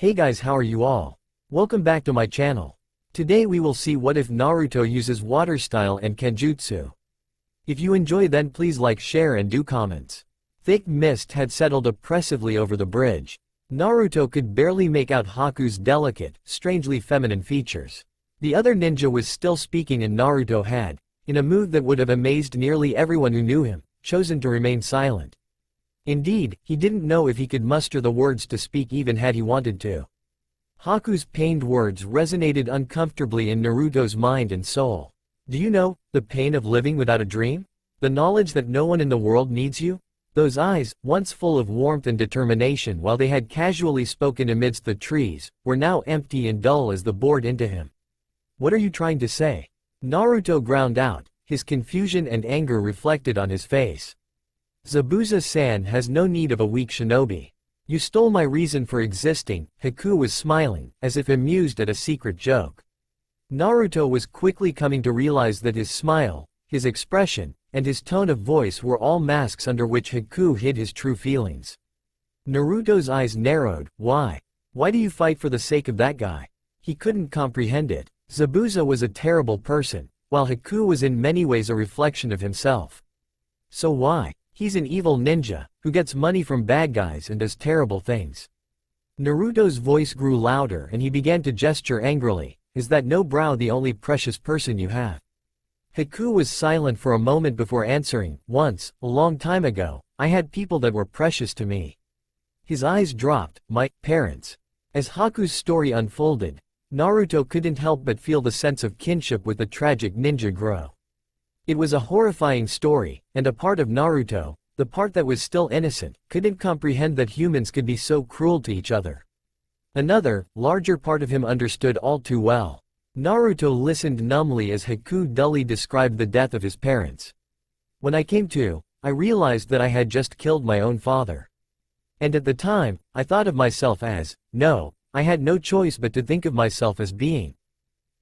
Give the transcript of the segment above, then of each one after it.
Hey guys, how are you all? Welcome back to my channel. Today we will see what if Naruto uses water style and Kenjutsu. If you enjoy, then please like, share and do comments. Thick mist had settled oppressively over the bridge. Naruto could barely make out Haku's delicate, strangely feminine features. The other ninja was still speaking and Naruto had, in a move that would have amazed nearly everyone who knew him, chosen to remain silent. Indeed, he didn't know if he could muster the words to speak even had he wanted to. Haku's pained words resonated uncomfortably in Naruto's mind and soul. Do you know, the pain of living without a dream? The knowledge that no one in the world needs you? Those eyes, once full of warmth and determination while they had casually spoken amidst the trees, were now empty and dull as the bored into him. What are you trying to say? Naruto ground out, his confusion and anger reflected on his face. Zabuza-san has no need of a weak shinobi. You stole my reason for existing. Haku was smiling, as if amused at a secret joke. Naruto was quickly coming to realize that his smile, his expression, and his tone of voice were all masks under which Haku hid his true feelings. Naruto's eyes narrowed. Why? Why do you fight for the sake of that guy? He couldn't comprehend it. Zabuza was a terrible person, while Haku was in many ways a reflection of himself. So why? He's an evil ninja, who gets money from bad guys and does terrible things. Naruto's voice grew louder and he began to gesture angrily. Is that no brow the only precious person you have? Haku was silent for a moment before answering. Once, a long time ago, I had people that were precious to me. His eyes dropped. My parents. As Haku's story unfolded, Naruto couldn't help but feel the sense of kinship with the tragic ninja grow. It was a horrifying story, and a part of Naruto, the part that was still innocent, couldn't comprehend that humans could be so cruel to each other. Another, larger part of him understood all too well. Naruto listened numbly as Haku dully described the death of his parents. When I came to, I realized that I had just killed my own father. And at the time, I thought of myself as, no, I had no choice but to think of myself as being.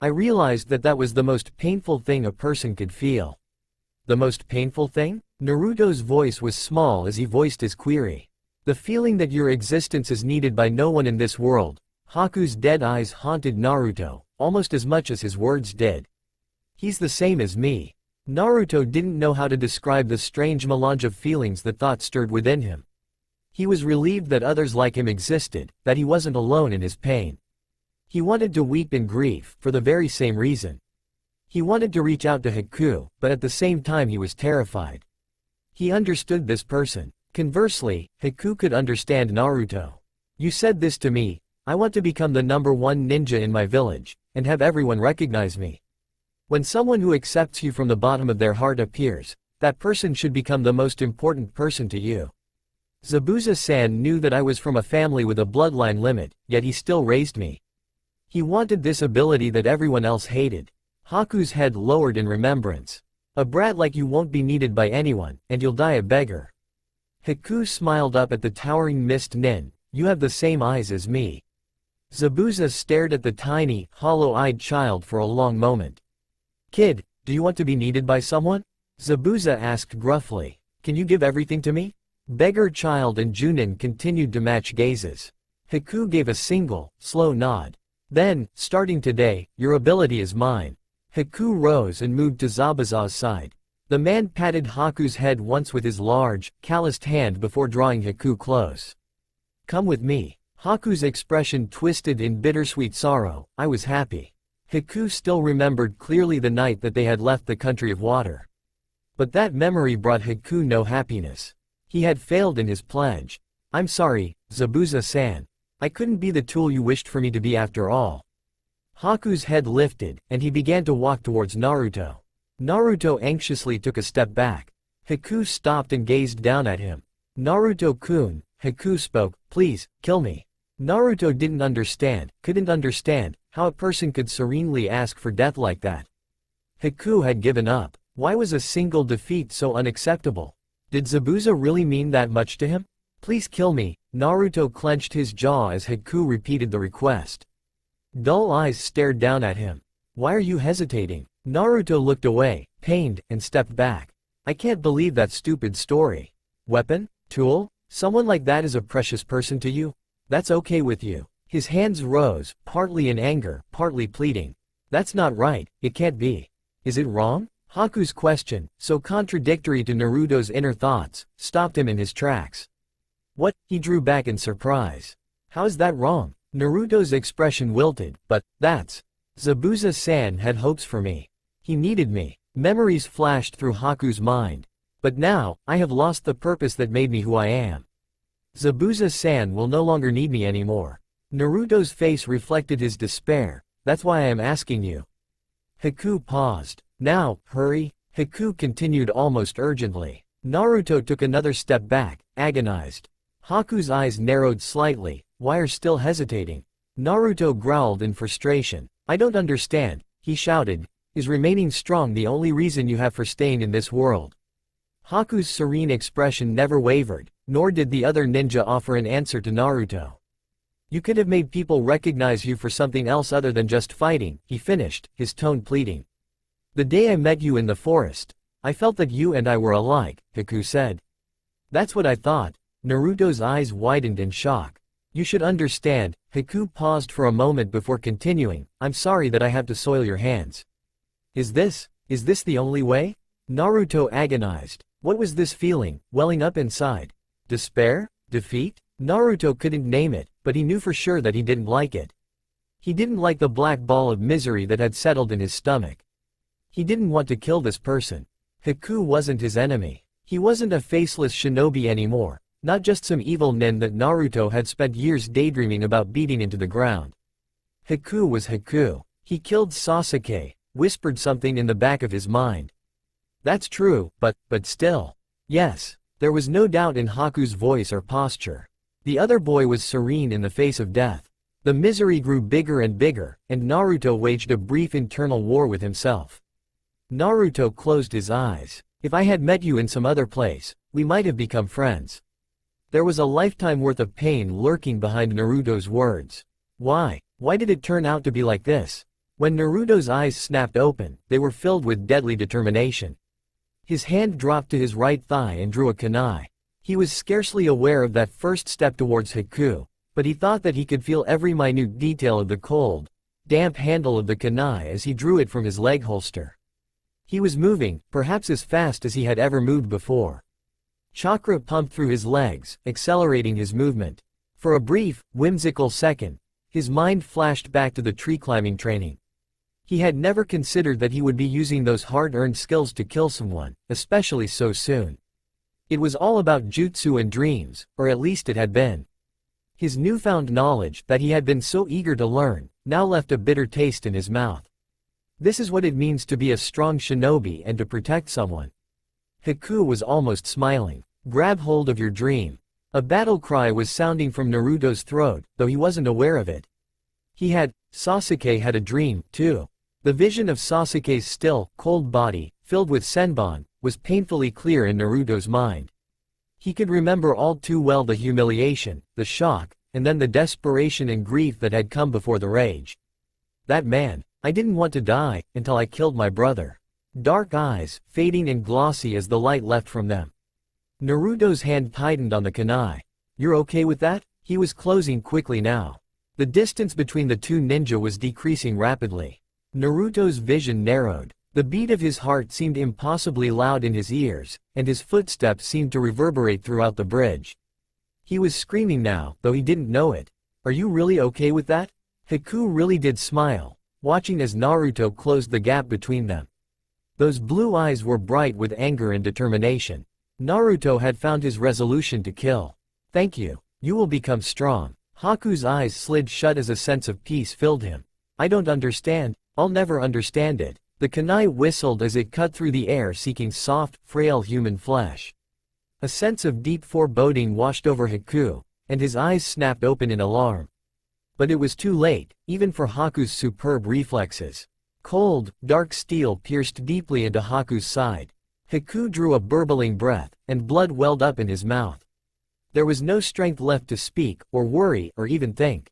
I realized that that was the most painful thing a person could feel. The most painful thing? Naruto's voice was small as he voiced his query. The feeling that your existence is needed by no one in this world. Haku's dead eyes haunted Naruto, almost as much as his words did. He's the same as me. Naruto didn't know how to describe the strange melange of feelings that thought stirred within him. He was relieved that others like him existed, that he wasn't alone in his pain. He wanted to weep in grief, for the very same reason. He wanted to reach out to Haku, but at the same time he was terrified. He understood this person. Conversely, Haku could understand Naruto. You said this to me, I want to become the #1 ninja in my village, and have everyone recognize me. When someone who accepts you from the bottom of their heart appears, that person should become the most important person to you. Zabuza-san knew that I was from a family with a bloodline limit, yet he still raised me. He wanted this ability that everyone else hated. Haku's head lowered in remembrance. A brat like you won't be needed by anyone, and you'll die a beggar. Haku smiled up at the towering mist nin. You have the same eyes as me. Zabuza stared at the tiny, hollow-eyed child for a long moment. Kid, do you want to be needed by someone? Zabuza asked gruffly. Can you give everything to me? Beggar child and Junin continued to match gazes. Haku gave a single, slow nod. Then, starting today, your ability is mine. Haku rose and moved to Zabuza's side. The man patted Haku's head once with his large, calloused hand before drawing Haku close. Come with me. Haku's expression twisted in bittersweet sorrow. I was happy. Haku still remembered clearly the night that they had left the country of water. But that memory brought Haku no happiness. He had failed in his pledge. I'm sorry, Zabuza-san. I couldn't be the tool you wished for me to be after all. Haku's head lifted, and he began to walk towards Naruto. Naruto anxiously took a step back. Haku stopped and gazed down at him. Naruto-kun, Haku spoke, please, kill me. Naruto couldn't understand, how a person could serenely ask for death like that. Haku had given up. Why was a single defeat so unacceptable? Did Zabuza really mean that much to him? Please kill me. Naruto clenched his jaw as Haku repeated the request. Dull eyes stared down at him. Why are you hesitating? Naruto looked away, pained, and stepped back. I can't believe that stupid story. Weapon? Tool? Someone like that is a precious person to you? That's okay with you. His hands rose, partly in anger, partly pleading. That's not right, it can't be. Is it wrong? Haku's question, so contradictory to Naruto's inner thoughts, stopped him in his tracks. What? He drew back in surprise. How is that wrong? Naruto's expression wilted, but, that's… Zabuza-san had hopes for me. He needed me. Memories flashed through Haku's mind. But now, I have lost the purpose that made me who I am. Zabuza-san will no longer need me anymore. Naruto's face reflected his despair. That's why I am asking you. Haku paused. Now, hurry. Haku continued almost urgently. Naruto took another step back, agonized. Haku's eyes narrowed slightly. Why are still hesitating? Naruto growled in frustration. I don't understand, he shouted. Is remaining strong the only reason you have for staying in this world? Haku's serene expression never wavered, nor did the other ninja offer an answer to Naruto. You could have made people recognize you for something else other than just fighting, he finished, his tone pleading. The day I met you in the forest, I felt that you and I were alike, Haku said. That's what I thought. Naruto's eyes widened in shock. You should understand. Haku paused for a moment before continuing. I'm sorry that I have to soil your hands. Is this the only way? Naruto agonized. What was this feeling, welling up inside? Despair? Defeat? Naruto couldn't name it, but he knew for sure that he didn't like it. He didn't like the black ball of misery that had settled in his stomach. He didn't want to kill this person. Haku wasn't his enemy. He wasn't a faceless shinobi anymore, not just some evil nin that Naruto had spent years daydreaming about beating into the ground. Haku was Haku. He killed Sasuke, whispered something in the back of his mind. That's true, but still. Yes, there was no doubt in Haku's voice or posture. The other boy was serene in the face of death. The misery grew bigger and bigger, and Naruto waged a brief internal war with himself. Naruto closed his eyes. If I had met you in some other place, we might have become friends. There was a lifetime worth of pain lurking behind Naruto's words. Why did it turn out to be like this? When Naruto's eyes snapped open, they were filled with deadly determination. His hand dropped to his right thigh and drew a kunai. He was scarcely aware of that first step towards Haku, but he thought that he could feel every minute detail of the cold, damp handle of the kunai as he drew it from his leg holster. He was moving, perhaps as fast as he had ever moved before. Chakra pumped through his legs, accelerating his movement. For a brief, whimsical second, his mind flashed back to the tree-climbing training. He had never considered that he would be using those hard-earned skills to kill someone, especially so soon. It was all about jutsu and dreams, or at least it had been. His newfound knowledge, that he had been so eager to learn, now left a bitter taste in his mouth. This is what it means to be a strong shinobi and to protect someone. Haku was almost smiling. Grab hold of your dream. A battle cry was sounding from Naruto's throat, though he wasn't aware of it. Sasuke had a dream, too. The vision of Sasuke's still, cold body, filled with senbon, was painfully clear in Naruto's mind. He could remember all too well the humiliation, the shock, and then the desperation and grief that had come before the rage. That man, I didn't want to die, until I killed my brother. Dark eyes, fading and glossy as the light left from them. Naruto's hand tightened on the kunai. You're okay with that? He was closing quickly now. The distance between the two ninja was decreasing rapidly. Naruto's vision narrowed. The beat of his heart seemed impossibly loud in his ears, and his footsteps seemed to reverberate throughout the bridge. He was screaming now, though he didn't know it. Are you really okay with that? Haku really did smile, watching as Naruto closed the gap between them. Those blue eyes were bright with anger and determination. Naruto had found his resolution to kill. Thank you. You will become strong. Haku's eyes slid shut as a sense of peace filled him. I don't understand. I'll never understand it. The kunai whistled as it cut through the air seeking soft, frail human flesh. A sense of deep foreboding washed over Haku, and his eyes snapped open in alarm. But it was too late, even for Haku's superb reflexes. Cold, dark steel pierced deeply into Haku's side. Haku drew a burbling breath, and blood welled up in his mouth. There was no strength left to speak, or worry, or even think.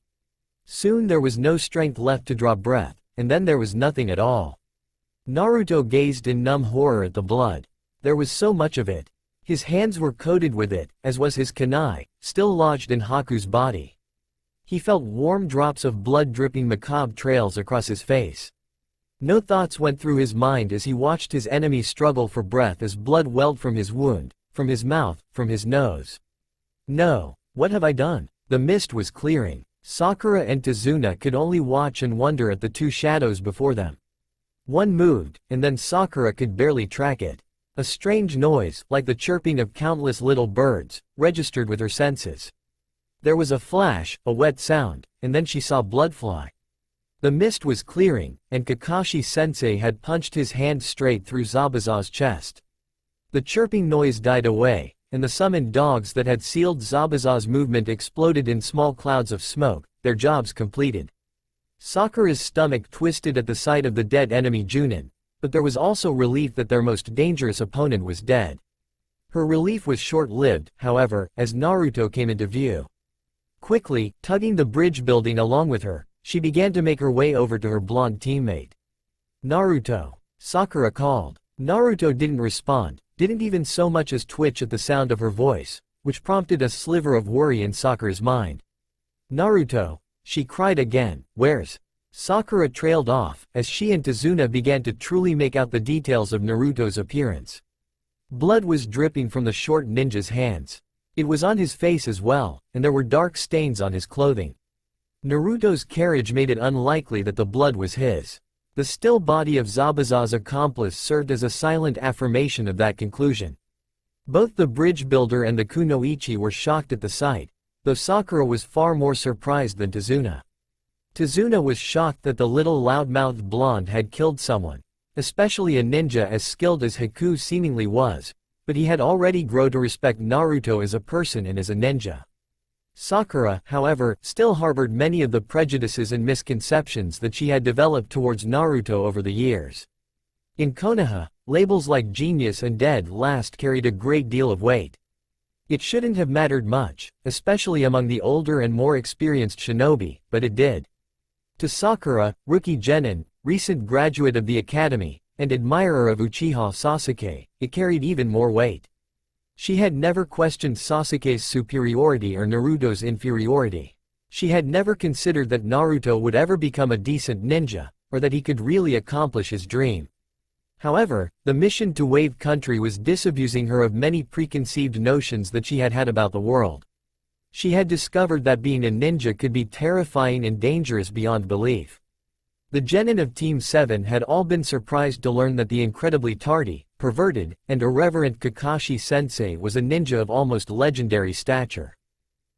Soon there was no strength left to draw breath, and then there was nothing at all. Naruto gazed in numb horror at the blood. There was so much of it. His hands were coated with it, as was his kunai, still lodged in Haku's body. He felt warm drops of blood dripping macabre trails across his face. No thoughts went through his mind as he watched his enemy struggle for breath as blood welled from his wound, from his mouth, from his nose. No, what have I done? The mist was clearing. Sakura and Tazuna could only watch and wonder at the two shadows before them. One moved, and then Sakura could barely track it. A strange noise, like the chirping of countless little birds, registered with her senses. There was a flash, a wet sound, and then she saw blood fly. The mist was clearing, and Kakashi-sensei had punched his hand straight through Zabuza's chest. The chirping noise died away, and the summoned dogs that had sealed Zabuza's movement exploded in small clouds of smoke, their jobs completed. Sakura's stomach twisted at the sight of the dead enemy Junin, but there was also relief that their most dangerous opponent was dead. Her relief was short-lived, however, as Naruto came into view. Quickly, tugging the bridge building along with her, she began to make her way over to her blonde teammate. "Naruto," Sakura called. Naruto didn't respond, didn't even so much as twitch at the sound of her voice, which prompted a sliver of worry in Sakura's mind. "Naruto," she cried again, "where's?" Sakura trailed off, as she and Tazuna began to truly make out the details of Naruto's appearance. Blood was dripping from the short ninja's hands. It was on his face as well, and there were dark stains on his clothing. Naruto's carriage made it unlikely that the blood was his. The still body of Zabuza's accomplice served as a silent affirmation of that conclusion. Both the bridge builder and the kunoichi were shocked at the sight, though Sakura was far more surprised than Tazuna. Tazuna was shocked that the little loud-mouthed blonde had killed someone, especially a ninja as skilled as Haku seemingly was, but he had already grown to respect Naruto as a person and as a ninja. Sakura, however, still harbored many of the prejudices and misconceptions that she had developed towards Naruto over the years. In Konoha, labels like genius and dead last carried a great deal of weight. It shouldn't have mattered much, especially among the older and more experienced shinobi, but it did. To Sakura, rookie genin, recent graduate of the academy, and admirer of Uchiha Sasuke, it carried even more weight. She had never questioned Sasuke's superiority or Naruto's inferiority. She had never considered that Naruto would ever become a decent ninja, or that he could really accomplish his dream. However, the mission to Wave Country was disabusing her of many preconceived notions that she had had about the world. She had discovered that being a ninja could be terrifying and dangerous beyond belief. The genin of Team 7 had all been surprised to learn that the incredibly tardy, perverted, and irreverent Kakashi-sensei was a ninja of almost legendary stature.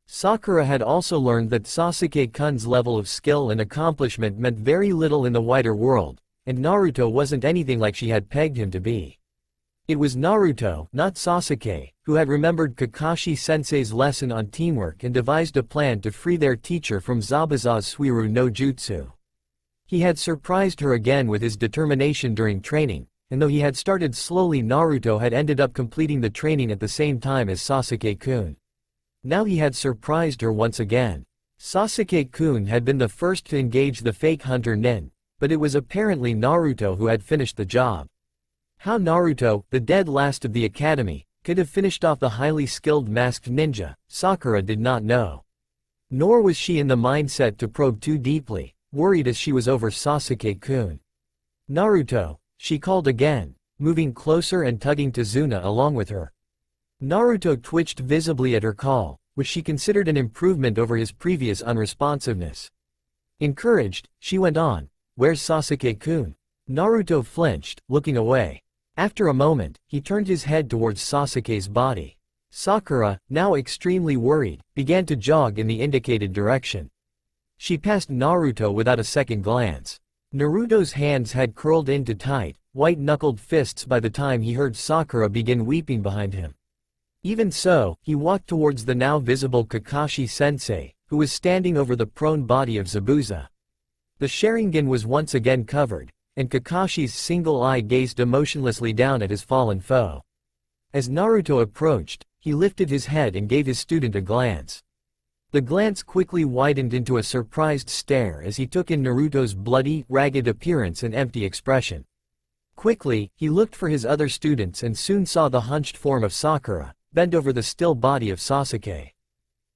Sakura had also learned that Sasuke-kun's level of skill and accomplishment meant very little in the wider world, and Naruto wasn't anything like she had pegged him to be. It was Naruto, not Sasuke, who had remembered Kakashi-sensei's lesson on teamwork and devised a plan to free their teacher from Zabuza's Suiru no Jutsu. He had surprised her again with his determination during training, and though he had started slowly, Naruto had ended up completing the training at the same time as Sasuke-kun. Now he had surprised her once again. Sasuke-kun had been the first to engage the fake hunter nin, but it was apparently Naruto who had finished the job. How Naruto, the dead last of the academy, could have finished off the highly skilled masked ninja, Sakura did not know. Nor was she in the mindset to probe too deeply, worried as she was over Sasuke-kun. "Naruto," she called again, moving closer and tugging Tazuna along with her. Naruto twitched visibly at her call, which she considered an improvement over his previous unresponsiveness. Encouraged, she went on, "Where's Sasuke-kun?" Naruto flinched, looking away. After a moment, he turned his head towards Sasuke's body. Sakura, now extremely worried, began to jog in the indicated direction. She passed Naruto without a second glance. Naruto's hands had curled into tight, white-knuckled fists by the time he heard Sakura begin weeping behind him. Even so, he walked towards the now visible Kakashi-sensei, who was standing over the prone body of Zabuza. The Sharingan was once again covered, and Kakashi's single eye gazed emotionlessly down at his fallen foe. As Naruto approached, he lifted his head and gave his student a glance. The glance quickly widened into a surprised stare as he took in Naruto's bloody, ragged appearance and empty expression. Quickly, he looked for his other students and soon saw the hunched form of Sakura, bent over the still body of Sasuke.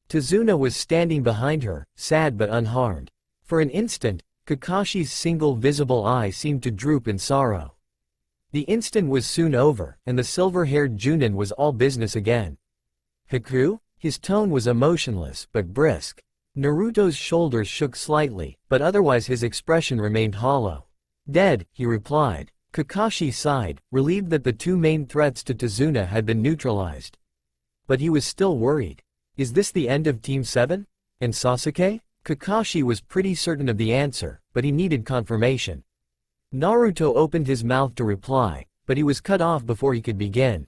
Tazuna was standing behind her, sad but unharmed. For an instant, Kakashi's single visible eye seemed to droop in sorrow. The instant was soon over, and the silver-haired Junin was all business again. Haku? His tone was emotionless, but brisk. Naruto's shoulders shook slightly, but otherwise his expression remained hollow. Dead, he replied. Kakashi sighed, relieved that the two main threats to Tazuna had been neutralized. But he was still worried. Is this the end of Team 7? And Sasuke? Kakashi was pretty certain of the answer, but he needed confirmation. Naruto opened his mouth to reply, but he was cut off before he could begin.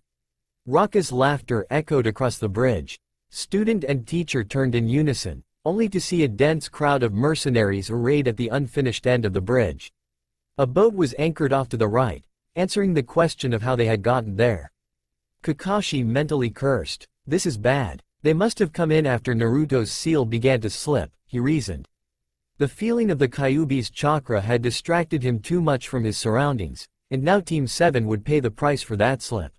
Raucous laughter echoed across the bridge. Student and teacher turned in unison, only to see a dense crowd of mercenaries arrayed at the unfinished end of the bridge. A boat was anchored off to the right, answering the question of how they had gotten there. Kakashi mentally cursed. This is bad. They must have come in after Naruto's seal began to slip, he reasoned. The feeling of the Kyuubi's chakra had distracted him too much from his surroundings, and now Team 7 would pay the price for that slip.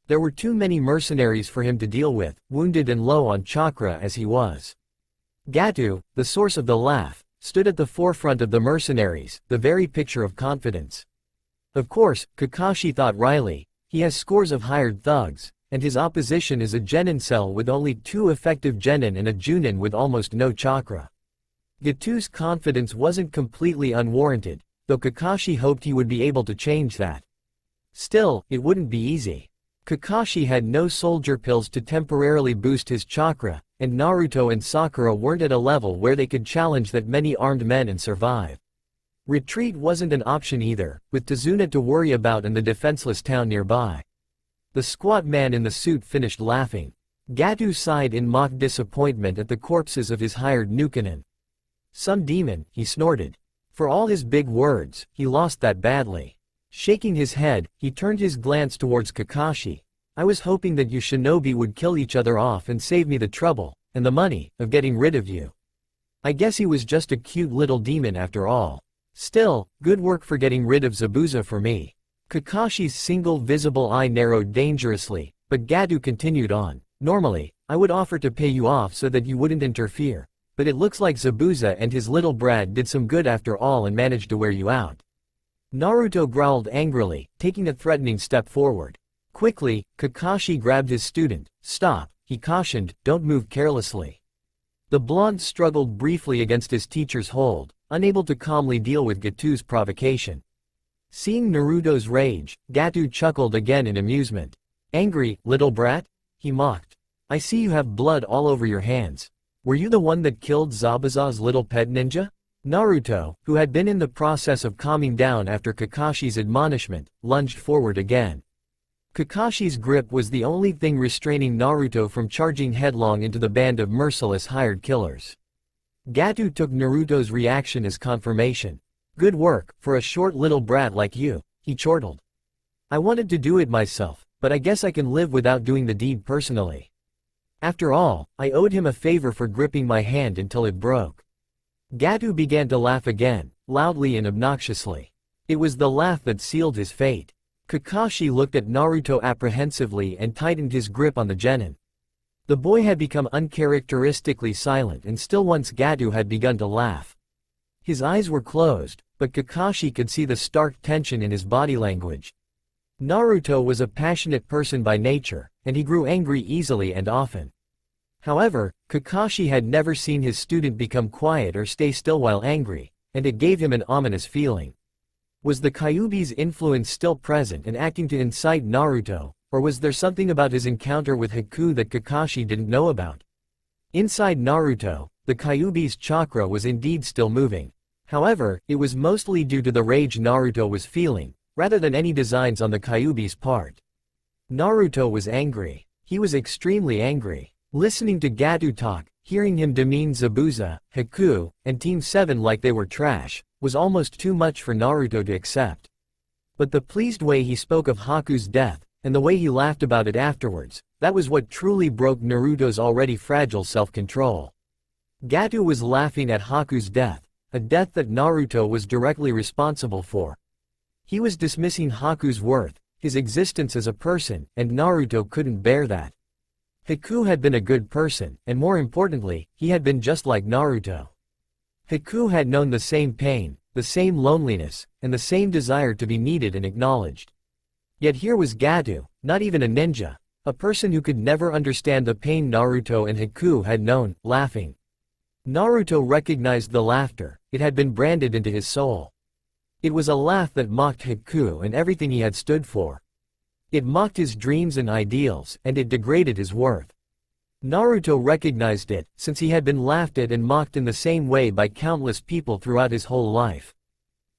There were too many mercenaries for him to deal with, wounded and low on chakra as he was. Gato, the source of the laugh, stood at the forefront of the mercenaries, the very picture of confidence. Of course, Kakashi thought wryly, he has scores of hired thugs, and his opposition is a genin cell with only 2 effective genin and a junin with almost no chakra. Gato's confidence wasn't completely unwarranted, though Kakashi hoped he would be able to change that. Still, it wouldn't be easy. Kakashi had no soldier pills to temporarily boost his chakra, and Naruto and Sakura weren't at a level where they could challenge that many armed men and survive. Retreat wasn't an option either, with Tazuna to worry about and the defenseless town nearby. The squat man in the suit finished laughing. Gato sighed in mock disappointment at the corpses of his hired Nukenin. Some demon, he snorted. For all his big words, he lost that badly. Shaking his head, he turned his glance towards Kakashi. I was hoping that you shinobi would kill each other off and save me the trouble, and the money, of getting rid of you. I guess he was just a cute little demon after all. Still, good work for getting rid of Zabuza for me. Kakashi's single visible eye narrowed dangerously, but Gato continued on. Normally, I would offer to pay you off so that you wouldn't interfere, but it looks like Zabuza and his little brat did some good after all and managed to wear you out. Naruto growled angrily, taking a threatening step forward. Quickly, Kakashi grabbed his student. Stop, he cautioned, don't move carelessly. The blonde struggled briefly against his teacher's hold, unable to calmly deal with Gato's provocation. Seeing Naruto's rage, Gato chuckled again in amusement. Angry, little brat? He mocked. I see you have blood all over your hands. Were you the one that killed Zabuza's little pet ninja? Naruto, who had been in the process of calming down after Kakashi's admonishment, lunged forward again. Kakashi's grip was the only thing restraining Naruto from charging headlong into the band of merciless hired killers. Gato took Naruto's reaction as confirmation. Good work, for a short little brat like you, he chortled. I wanted to do it myself, but I guess I can live without doing the deed personally. After all, I owed him a favor for gripping my hand until it broke. Gato began to laugh again, loudly and obnoxiously. It was the laugh that sealed his fate. Kakashi looked at Naruto apprehensively and tightened his grip on the genin. The boy had become uncharacteristically silent and still once Gato had begun to laugh. His eyes were closed, but Kakashi could see the stark tension in his body language. Naruto was a passionate person by nature, and he grew angry easily and often. However, Kakashi had never seen his student become quiet or stay still while angry, and it gave him an ominous feeling. Was the Kyuubi's influence still present and acting to incite Naruto, or was there something about his encounter with Haku that Kakashi didn't know about? Inside Naruto, the Kyuubi's chakra was indeed still moving. However, it was mostly due to the rage Naruto was feeling, rather than any designs on the Kyuubi's part. Naruto was angry. He was extremely angry. Listening to Gato talk, hearing him demean Zabuza, Haku, and Team 7 like they were trash, was almost too much for Naruto to accept. But the pleased way he spoke of Haku's death, and the way he laughed about it afterwards, that was what truly broke Naruto's already fragile self-control. Gato was laughing at Haku's death, a death that Naruto was directly responsible for. He was dismissing Haku's worth, his existence as a person, and Naruto couldn't bear that. Haku had been a good person, and more importantly, he had been just like Naruto. Haku had known the same pain, the same loneliness, and the same desire to be needed and acknowledged. Yet here was Gato, not even a ninja, a person who could never understand the pain Naruto and Haku had known, laughing. Naruto recognized the laughter, it had been branded into his soul. It was a laugh that mocked Haku and everything he had stood for. It mocked his dreams and ideals, and it degraded his worth. Naruto recognized it, since he had been laughed at and mocked in the same way by countless people throughout his whole life.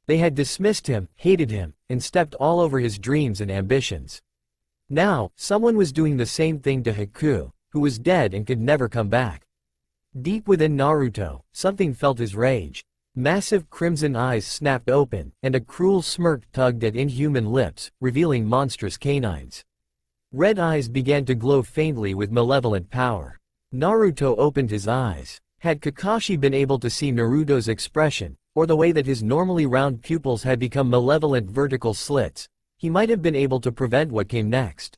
They had dismissed him, hated him, and stepped all over his dreams and ambitions. Now, someone was doing the same thing to Haku, who was dead and could never come back. Deep within Naruto, something felt his rage. Massive crimson eyes snapped open, and a cruel smirk tugged at inhuman lips, revealing monstrous canines. Red eyes began to glow faintly with malevolent power. Naruto opened his eyes. Had Kakashi been able to see Naruto's expression, or the way that his normally round pupils had become malevolent vertical slits, he might have been able to prevent what came next.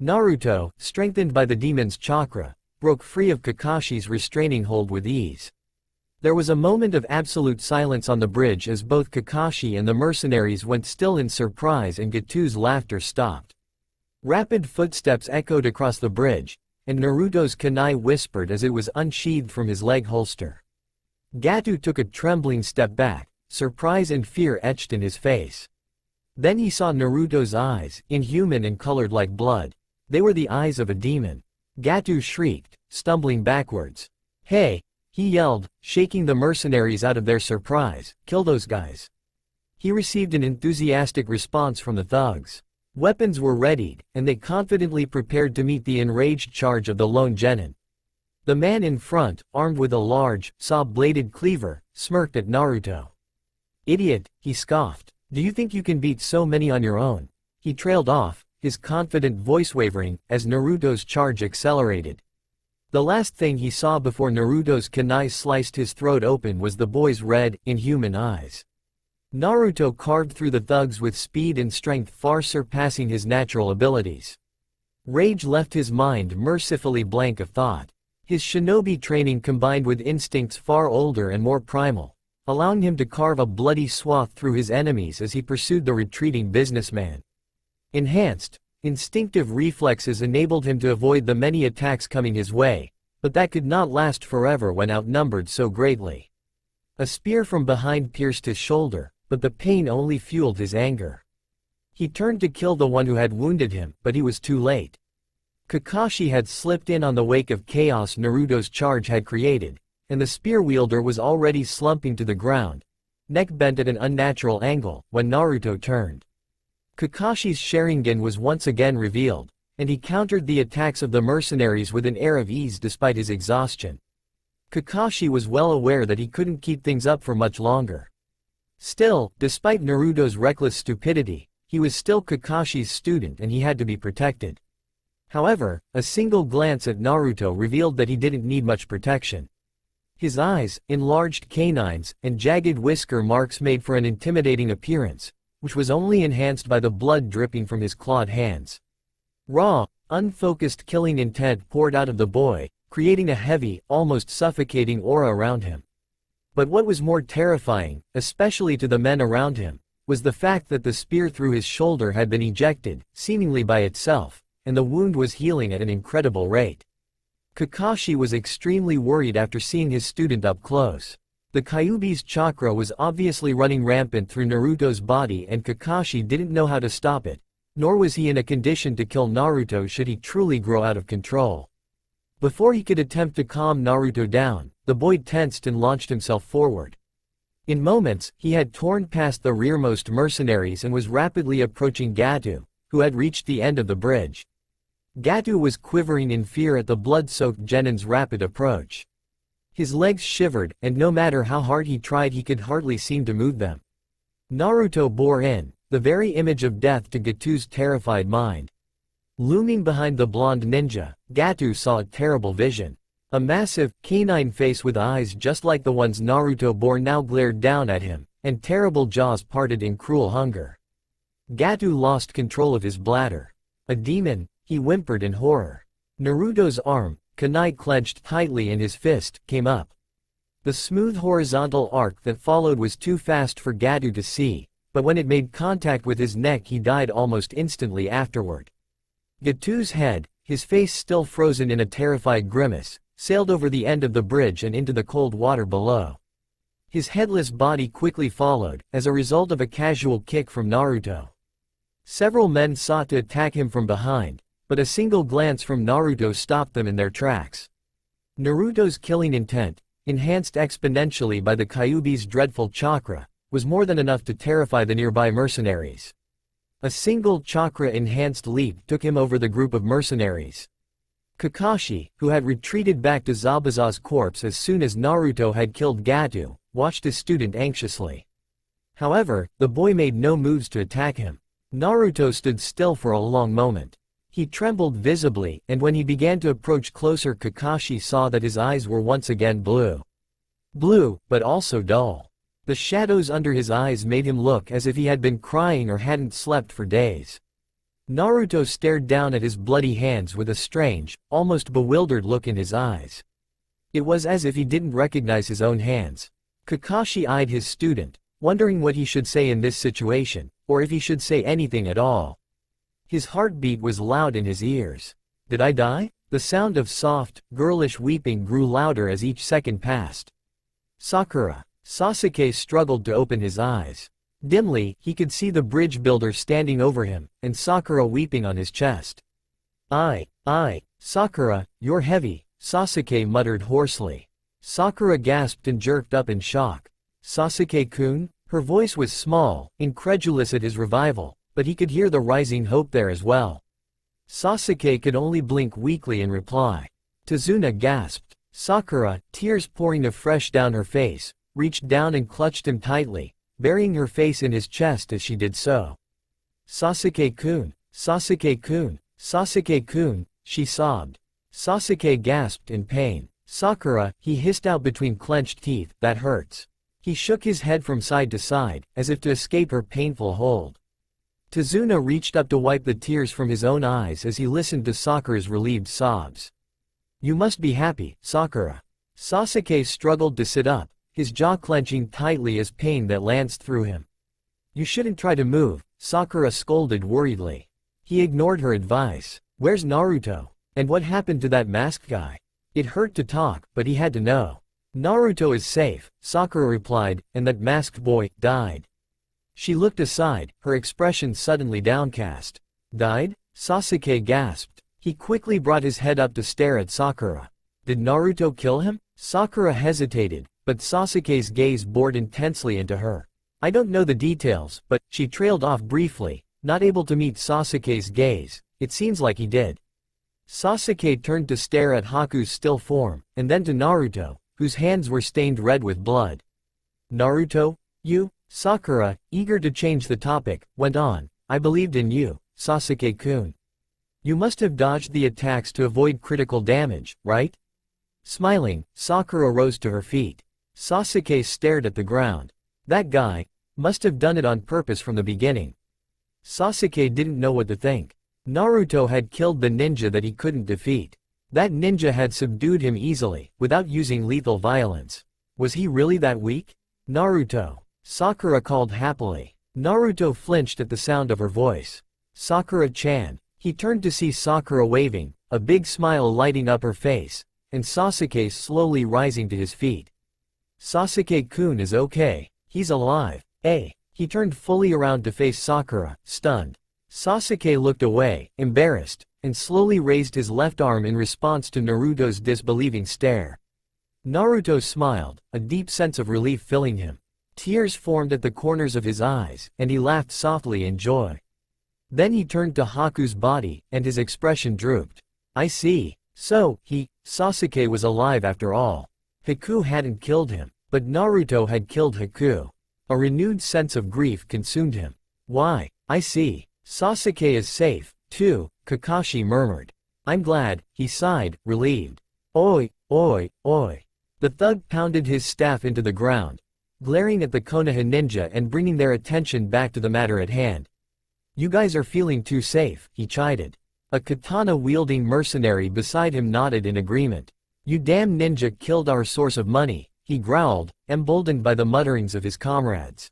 Naruto, strengthened by the demon's chakra, broke free of Kakashi's restraining hold with ease. There was a moment of absolute silence on the bridge as both Kakashi and the mercenaries went still in surprise and Gatu's laughter stopped. Rapid footsteps echoed across the bridge, and Naruto's kunai whispered as it was unsheathed from his leg holster. Gatu took a trembling step back, surprise and fear etched in his face. Then he saw Naruto's eyes, inhuman and colored like blood. They were the eyes of a demon. Gatu shrieked, stumbling backwards. "Hey!" he yelled, shaking the mercenaries out of their surprise. "Kill those guys." He received an enthusiastic response from the thugs. Weapons were readied, and they confidently prepared to meet the enraged charge of the lone genin. The man in front, armed with a large, saw-bladed cleaver, smirked at Naruto. "Idiot," he scoffed. "Do you think you can beat so many on your own?" He trailed off, his confident voice wavering, as Naruto's charge accelerated. The last thing he saw before Naruto's kunai sliced his throat open was the boy's red, inhuman eyes. Naruto carved through the thugs with speed and strength far surpassing his natural abilities. Rage left his mind mercifully blank of thought. His shinobi training combined with instincts far older and more primal, allowing him to carve a bloody swath through his enemies as he pursued the retreating businessman. Enhanced, instinctive reflexes enabled him to avoid the many attacks coming his way, but that could not last forever when outnumbered so greatly. A spear from behind pierced his shoulder, but the pain only fueled his anger. He turned to kill the one who had wounded him, but he was too late. Kakashi had slipped in on the wake of chaos Naruto's charge had created, and the spear wielder was already slumping to the ground, neck bent at an unnatural angle, when Naruto turned. Kakashi's Sharingan was once again revealed, and he countered the attacks of the mercenaries with an air of ease despite his exhaustion. Kakashi was well aware that he couldn't keep things up for much longer. Still, despite Naruto's reckless stupidity, he was still Kakashi's student and he had to be protected. However, a single glance at Naruto revealed that he didn't need much protection. His eyes, enlarged canines, and jagged whisker marks made for an intimidating appearance, which was only enhanced by the blood dripping from his clawed hands. Raw, unfocused killing intent poured out of the boy, creating a heavy, almost suffocating aura around him. But what was more terrifying, especially to the men around him, was the fact that the spear through his shoulder had been ejected, seemingly by itself, and the wound was healing at an incredible rate. Kakashi was extremely worried after seeing his student up close. The Kyuubi's chakra was obviously running rampant through Naruto's body and Kakashi didn't know how to stop it, nor was he in a condition to kill Naruto should he truly grow out of control. Before he could attempt to calm Naruto down, the boy tensed and launched himself forward. In moments, he had torn past the rearmost mercenaries and was rapidly approaching Gatu, who had reached the end of the bridge. Gatu was quivering in fear at the blood-soaked genin's rapid approach. His legs shivered, and no matter how hard he tried he could hardly seem to move them. Naruto bore in, the very image of death to Gatu's terrified mind. Looming behind the blonde ninja, Gatu saw a terrible vision. A massive, canine face with eyes just like the ones Naruto bore now glared down at him, and terrible jaws parted in cruel hunger. Gatu lost control of his bladder. A demon, he whimpered in horror. Naruto's arm, kunai clenched tightly in his fist, came up. The smooth horizontal arc that followed was too fast for Gato to see, but when it made contact with his neck he died almost instantly afterward. Gato's head, his face still frozen in a terrified grimace, sailed over the end of the bridge and into the cold water below. His headless body quickly followed, as a result of a casual kick from Naruto. Several men sought to attack him from behind, but a single glance from Naruto stopped them in their tracks. Naruto's killing intent, enhanced exponentially by the Kyuubi's dreadful chakra, was more than enough to terrify the nearby mercenaries. A single chakra-enhanced leap took him over the group of mercenaries. Kakashi, who had retreated back to Zabuza's corpse as soon as Naruto had killed Gato, watched his student anxiously. However, the boy made no moves to attack him. Naruto stood still for a long moment. He trembled visibly, and when he began to approach closer, Kakashi saw that his eyes were once again blue. Blue, but also dull. The shadows under his eyes made him look as if he had been crying or hadn't slept for days. Naruto stared down at his bloody hands with a strange, almost bewildered look in his eyes. It was as if he didn't recognize his own hands. Kakashi eyed his student, wondering what he should say in this situation, or if he should say anything at all. His heartbeat was loud in his ears. Did I die? The sound of soft, girlish weeping grew louder as each second passed. Sakura. Sasuke struggled to open his eyes. Dimly, he could see the bridge builder standing over him, and Sakura weeping on his chest. Sakura, you're heavy, Sasuke muttered hoarsely. Sakura gasped and jerked up in shock. Sasuke-kun? Her voice was small, incredulous at his revival, but he could hear the rising hope there as well. Sasuke could only blink weakly in reply. Tazuna gasped. Sakura, tears pouring afresh down her face, reached down and clutched him tightly, burying her face in his chest as she did so. Sasuke-kun, Sasuke-kun, Sasuke-kun, she sobbed. Sasuke gasped in pain. Sakura, he hissed out between clenched teeth, that hurts. He shook his head from side to side, as if to escape her painful hold. Tazuna reached up to wipe the tears from his own eyes as he listened to Sakura's relieved sobs. You must be happy, Sakura. Sasuke struggled to sit up, his jaw clenching tightly as pain that lanced through him. You shouldn't try to move, Sakura scolded worriedly. He ignored her advice. Where's Naruto? And what happened to that masked guy? It hurt to talk, but he had to know. Naruto is safe, Sakura replied, and that masked boy died. She looked aside, her expression suddenly downcast. Died? Sasuke gasped. He quickly brought his head up to stare at Sakura. Did Naruto kill him? Sakura hesitated, but Sasuke's gaze bored intensely into her. I don't know the details, but she trailed off briefly, not able to meet Sasuke's gaze. It seems like he did. Sasuke turned to stare at Haku's still form, and then to Naruto, whose hands were stained red with blood. Naruto? You? Sakura, eager to change the topic, went on. I believed in you, Sasuke-kun. You must have dodged the attacks to avoid critical damage, right? Smiling, Sakura rose to her feet. Sasuke stared at the ground. That guy must have done it on purpose from the beginning. Sasuke didn't know what to think. Naruto had killed the ninja that he couldn't defeat. That ninja had subdued him easily, without using lethal violence. Was he really that weak? Naruto. Sakura called happily. Naruto flinched at the sound of her voice. Sakura-chan. He turned to see Sakura waving, a big smile lighting up her face, and Sasuke slowly rising to his feet. Sasuke-kun is okay. He's alive. He turned fully around to face Sakura, stunned. Sasuke looked away, embarrassed, and slowly raised his left arm in response to Naruto's disbelieving stare. Naruto smiled, a deep sense of relief filling him. Tears formed at the corners of his eyes, and he laughed softly in joy. Then he turned to Haku's body, and his expression drooped. I see. So, Sasuke was alive after all. Haku hadn't killed him, but Naruto had killed Haku. A renewed sense of grief consumed him. Why, I see. Sasuke is safe, too, Kakashi murmured. I'm glad, he sighed, relieved. Oi, oi, oi. The thug pounded his staff into the ground, glaring at the Konoha ninja and bringing their attention back to the matter at hand. You guys are feeling too safe, he chided. A katana-wielding mercenary beside him nodded in agreement. "You damn ninja killed our source of money," he growled, emboldened by the mutterings of his comrades.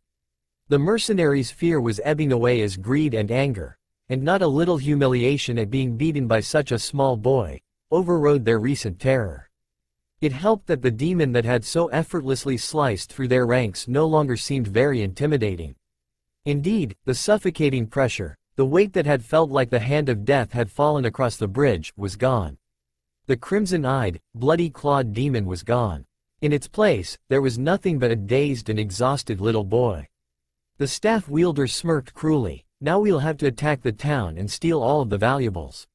The mercenary's fear was ebbing away as greed and anger, and not a little humiliation at being beaten by such a small boy, overrode their recent terror. It helped that the demon that had so effortlessly sliced through their ranks no longer seemed very intimidating. Indeed, the suffocating pressure, the weight that had felt like the hand of death had fallen across the bridge, was gone. The crimson-eyed, bloody-clawed demon was gone. In its place, there was nothing but a dazed and exhausted little boy. The staff wielder smirked cruelly. "Now we'll have to attack the town and steal all of the valuables."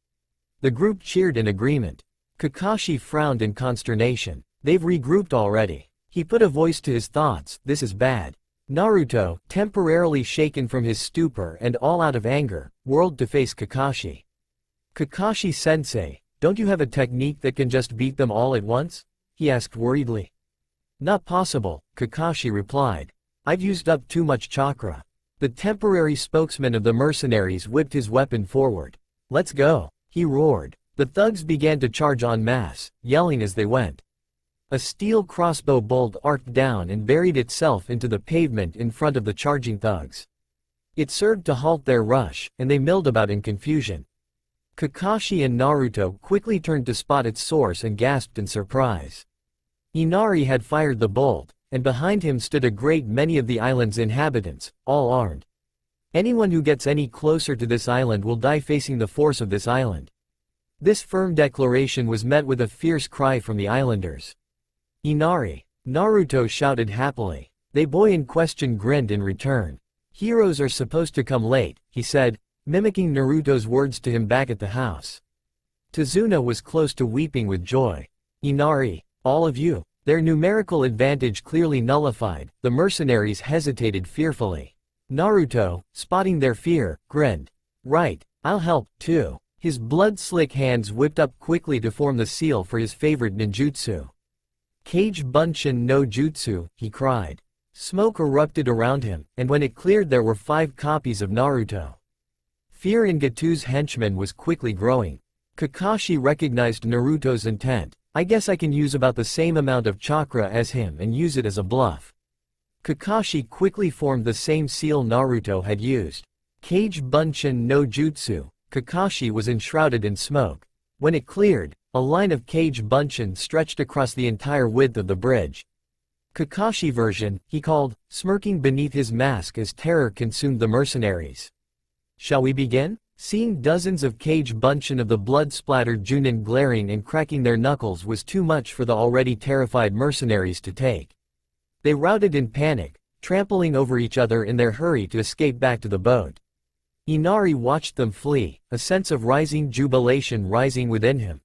The group cheered in agreement. Kakashi frowned in consternation. "They've regrouped already." He put a voice to his thoughts. "This is bad." Naruto, temporarily shaken from his stupor and all out of anger, whirled to face Kakashi. "Kakashi-sensei, don't you have a technique that can just beat them all at once?" he asked worriedly. "Not possible," Kakashi replied. "I've used up too much chakra." The temporary spokesman of the mercenaries whipped his weapon forward. "Let's go," he roared. The thugs began to charge en masse, yelling as they went. A steel crossbow bolt arced down and buried itself into the pavement in front of the charging thugs. It served to halt their rush, and they milled about in confusion. Kakashi and Naruto quickly turned to spot its source and gasped in surprise. Inari had fired the bolt, and behind him stood a great many of the island's inhabitants, all armed. "Anyone who gets any closer to this island will die facing the force of this island." This firm declaration was met with a fierce cry from the islanders. "Inari!" Naruto shouted happily. The boy in question grinned in return. "Heroes are supposed to come late," he said, mimicking Naruto's words to him back at the house. Tazuna was close to weeping with joy. "Inari, all of you." Their numerical advantage clearly nullified, the mercenaries hesitated fearfully. Naruto, spotting their fear, grinned. "Right, I'll help, too." His blood-slick hands whipped up quickly to form the seal for his favorite ninjutsu. "Kage Bunshin no Jutsu," he cried. Smoke erupted around him, and when it cleared there were 5 copies of Naruto. Fear in Gatu's henchmen was quickly growing. Kakashi recognized Naruto's intent. "I guess I can use about the same amount of chakra as him and use it as a bluff." Kakashi quickly formed the same seal Naruto had used. Kage Bunshin no Jutsu. Kakashi was enshrouded in smoke. When it cleared, a line of Kage Bunshin stretched across the entire width of the bridge. Kakashi version, he called, smirking beneath his mask as terror consumed the mercenaries. "Shall we begin?" Seeing dozens of Kage Bunshin of the blood-splattered Junin glaring and cracking their knuckles was too much for the already terrified mercenaries to take. They routed in panic, trampling over each other in their hurry to escape back to the boat. Inari watched them flee, a sense of rising jubilation rising within him.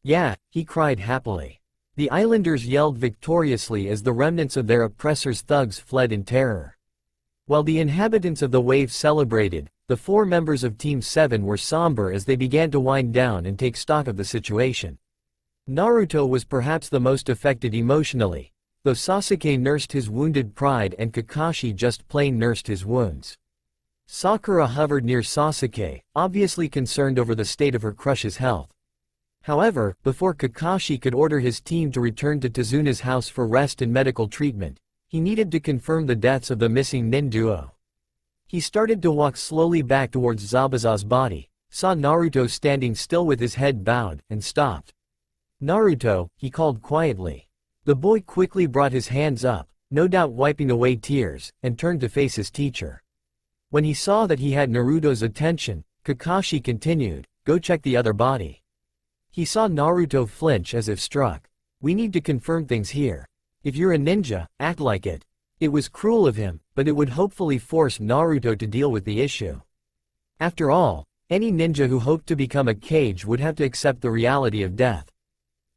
"Yeah," he cried happily. The islanders yelled victoriously as the remnants of their oppressors' thugs fled in terror. While the inhabitants of the wave celebrated, the 4 members of Team 7 were somber as they began to wind down and take stock of the situation. Naruto was perhaps the most affected emotionally, though Sasuke nursed his wounded pride and Kakashi just plain nursed his wounds. Sakura hovered near Sasuke, obviously concerned over the state of her crush's health. However, before Kakashi could order his team to return to Tazuna's house for rest and medical treatment, he needed to confirm the deaths of the missing nin duo. He started to walk slowly back towards Zabuza's body, saw Naruto standing still with his head bowed, and stopped. "Naruto," he called quietly. The boy quickly brought his hands up, no doubt wiping away tears, and turned to face his teacher. When he saw that he had Naruto's attention, Kakashi continued, "Go check the other body." He saw Naruto flinch as if struck. "We need to confirm things here. If you're a ninja, act like it." It was cruel of him, but it would hopefully force Naruto to deal with the issue. After all, any ninja who hoped to become a Kage would have to accept the reality of death.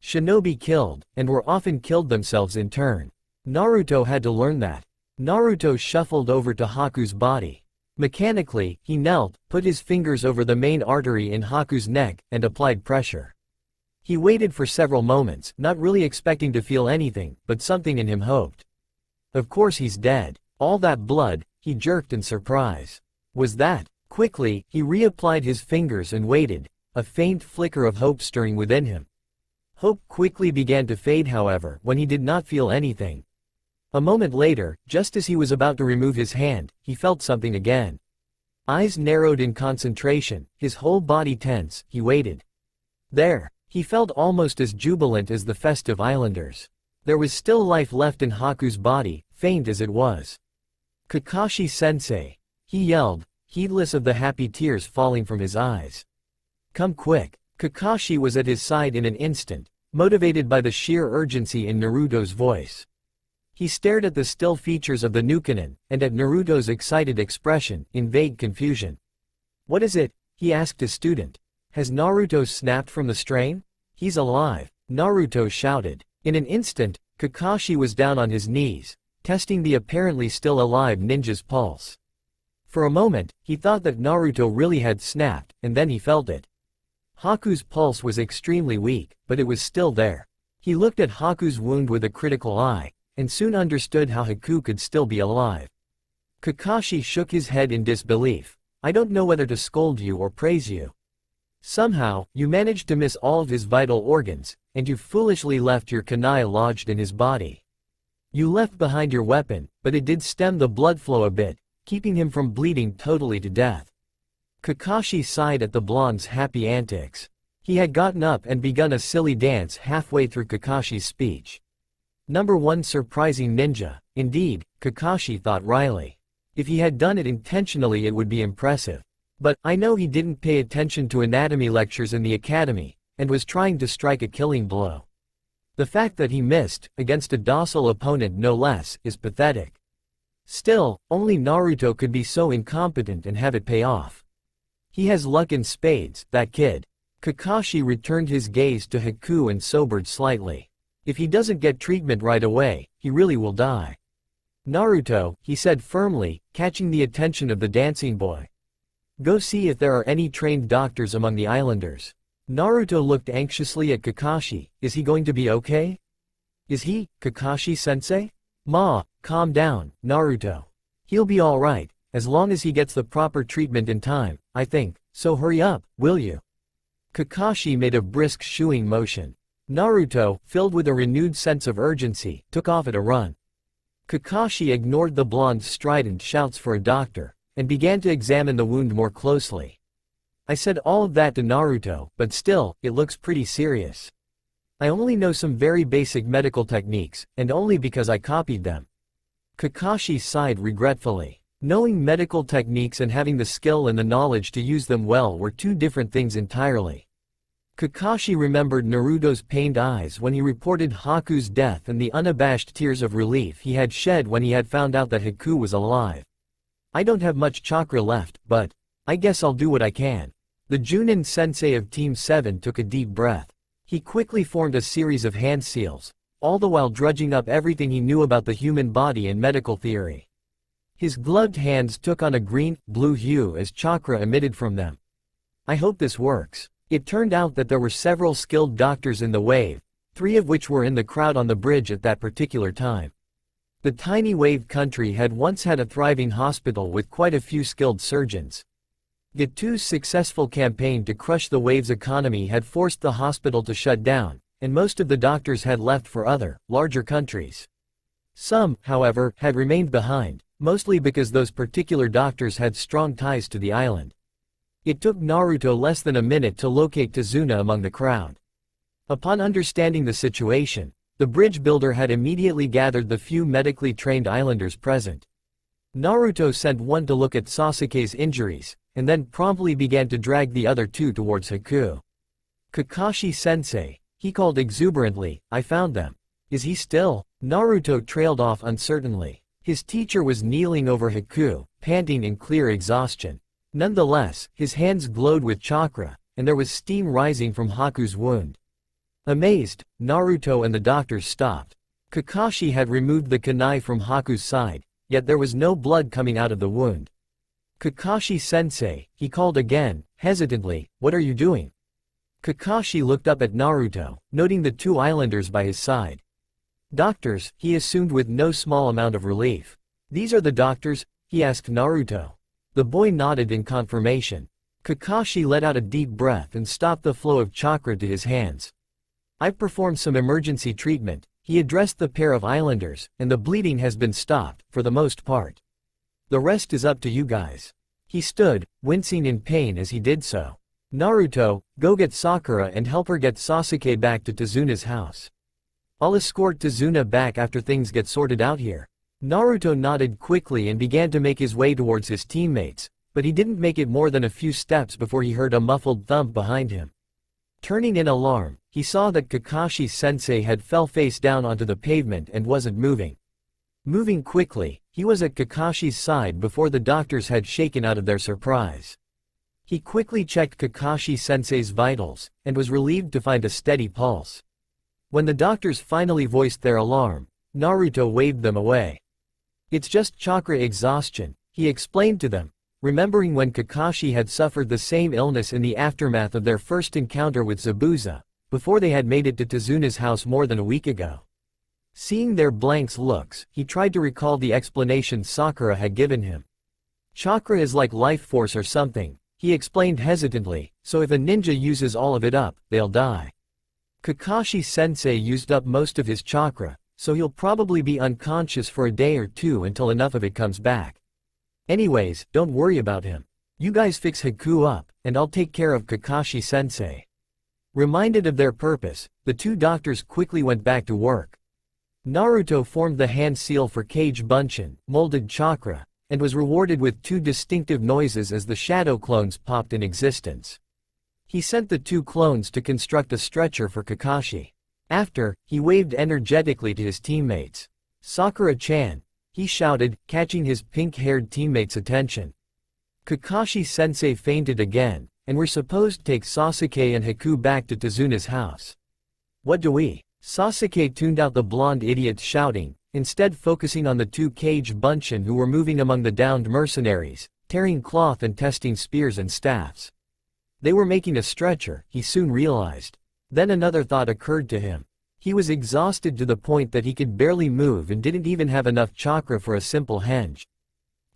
Shinobi killed, and were often killed themselves in turn. Naruto had to learn that. Naruto shuffled over to Haku's body. Mechanically, he knelt, put his fingers over the main artery in Haku's neck, and applied pressure. He waited for several moments, not really expecting to feel anything, but something in him hoped. Of course he's dead. All that blood, he jerked in surprise. Was that? Quickly, he reapplied his fingers and waited, a faint flicker of hope stirring within him. Hope quickly began to fade, however, when he did not feel anything. A moment later, just as he was about to remove his hand, he felt something again. Eyes narrowed in concentration, his whole body tense, he waited. There. He felt almost as jubilant as the festive islanders. There was still life left in Haku's body, faint as it was. "Kakashi-sensei!" he yelled, heedless of the happy tears falling from his eyes. "Come quick." Kakashi was at his side in an instant, motivated by the sheer urgency in Naruto's voice. He stared at the still features of the Nukenin, and at Naruto's excited expression, in vague confusion. "What is it?" he asked his student. "Has Naruto snapped from the strain?" "He's alive," Naruto shouted. In an instant, Kakashi was down on his knees, testing the apparently still alive ninja's pulse. For a moment, he thought that Naruto really had snapped, and then he felt it. Haku's pulse was extremely weak, but it was still there. He looked at Haku's wound with a critical eye, and soon understood how Haku could still be alive. Kakashi shook his head in disbelief. "I don't know whether to scold you or praise you. Somehow, you managed to miss all of his vital organs, and you foolishly left your kunai lodged in his body. You left behind your weapon, but it did stem the blood flow a bit, keeping him from bleeding totally to death." Kakashi sighed at the blonde's happy antics. He had gotten up and begun a silly dance halfway through Kakashi's speech. Number 1 surprising ninja, indeed, Kakashi thought wryly. If he had done it intentionally it would be impressive. But, I know he didn't pay attention to anatomy lectures in the academy, and was trying to strike a killing blow. The fact that he missed, against a docile opponent no less, is pathetic. Still, only Naruto could be so incompetent and have it pay off. He has luck in spades, that kid. Kakashi returned his gaze to Haku and sobered slightly. If he doesn't get treatment right away, he really will die. "Naruto," he said firmly, catching the attention of the dancing boy. "Go see if there are any trained doctors among the islanders." Naruto looked anxiously at Kakashi. "Is he going to be okay?" "Is he, Kakashi-sensei?" "Ma, calm down, Naruto. He'll be alright, as long as he gets the proper treatment in time, I think, so hurry up, will you?" Kakashi made a brisk shooing motion. Naruto, filled with a renewed sense of urgency, took off at a run. Kakashi ignored the blonde's strident shouts for a doctor, and began to examine the wound more closely. "I said all of that to Naruto, but still, it looks pretty serious. I only know some very basic medical techniques, and only because I copied them." Kakashi sighed regretfully. Knowing medical techniques and having the skill and the knowledge to use them well were two different things entirely. Kakashi remembered Naruto's pained eyes when he reported Haku's death and the unabashed tears of relief he had shed when he had found out that Haku was alive. "I don't have much chakra left, but I guess I'll do what I can." The Junin sensei of Team 7 took a deep breath. He quickly formed a series of hand seals, all the while drudging up everything he knew about the human body and medical theory. His gloved hands took on a green-blue hue as chakra emitted from them. "I hope this works." It turned out that there were several skilled doctors in the wave, 3 of which were in the crowd on the bridge at that particular time. The tiny wave country had once had a thriving hospital with quite a few skilled surgeons. Gatu's successful campaign to crush the wave's economy had forced the hospital to shut down, and most of the doctors had left for other, larger countries. Some, however, had remained behind, mostly because those particular doctors had strong ties to the island. It took Naruto less than a minute to locate Tazuna among the crowd. Upon understanding the situation, the bridge builder had immediately gathered the few medically trained islanders present. Naruto sent one to look at Sasuke's injuries, and then promptly began to drag the other 2 towards Haku. "Kakashi-sensei," he called exuberantly, "I found them." "Is he still?" Naruto trailed off uncertainly. His teacher was kneeling over Haku, panting in clear exhaustion. Nonetheless, his hands glowed with chakra, and there was steam rising from Haku's wound. Amazed, Naruto and the doctors stopped. Kakashi had removed the kunai from Haku's side, yet there was no blood coming out of the wound. "Kakashi-sensei," he called again, hesitantly, "what are you doing?" Kakashi looked up at Naruto, noting the 2 islanders by his side. "Doctors," he assumed with no small amount of relief. "These are the doctors?" he asked Naruto. The boy nodded in confirmation. Kakashi let out a deep breath and stopped the flow of chakra to his hands. "I've performed some emergency treatment," he addressed the pair of islanders, "and the bleeding has been stopped, for the most part. The rest is up to you guys." He stood, wincing in pain as he did so. "Naruto, go get Sakura and help her get Sasuke back to Tazuna's house. I'll escort Tazuna back after things get sorted out here." Naruto nodded quickly and began to make his way towards his teammates, but he didn't make it more than a few steps before he heard a muffled thump behind him. Turning in alarm, he saw that Kakashi-sensei had fell face down onto the pavement and wasn't moving. Moving quickly, he was at Kakashi's side before the doctors had shaken out of their surprise. He quickly checked Kakashi-sensei's vitals, and was relieved to find a steady pulse. When the doctors finally voiced their alarm, Naruto waved them away. "It's just chakra exhaustion," he explained to them, remembering when Kakashi had suffered the same illness in the aftermath of their first encounter with Zabuza, before they had made it to Tazuna's house more than a week ago. Seeing their blank looks, he tried to recall the explanation Sakura had given him. "Chakra is like life force or something," he explained hesitantly, "so if a ninja uses all of it up, they'll die. Kakashi-sensei used up most of his chakra, so he'll probably be unconscious for a day or two until enough of it comes back. Anyways, don't worry about him. You guys fix Haku up, and I'll take care of Kakashi-sensei." Reminded of their purpose, the two doctors quickly went back to work. Naruto formed the hand seal for Kage Bunshin, molded chakra, and was rewarded with two distinctive noises as the shadow clones popped in existence. He sent the two clones to construct a stretcher for Kakashi. After, he waved energetically to his teammates. "Sakura-chan," he shouted, catching his pink-haired teammate's attention. Kakashi-sensei fainted again, and we're supposed to take Sasuke and Haku back to Tazuna's house. "What do we?" Sasuke tuned out the blonde idiot's shouting, instead focusing on the two Kage Bunshin who were moving among the downed mercenaries, tearing cloth and testing spears and staffs. They were making a stretcher, he soon realized. Then another thought occurred to him. He was exhausted to the point that he could barely move and didn't even have enough chakra for a simple henge.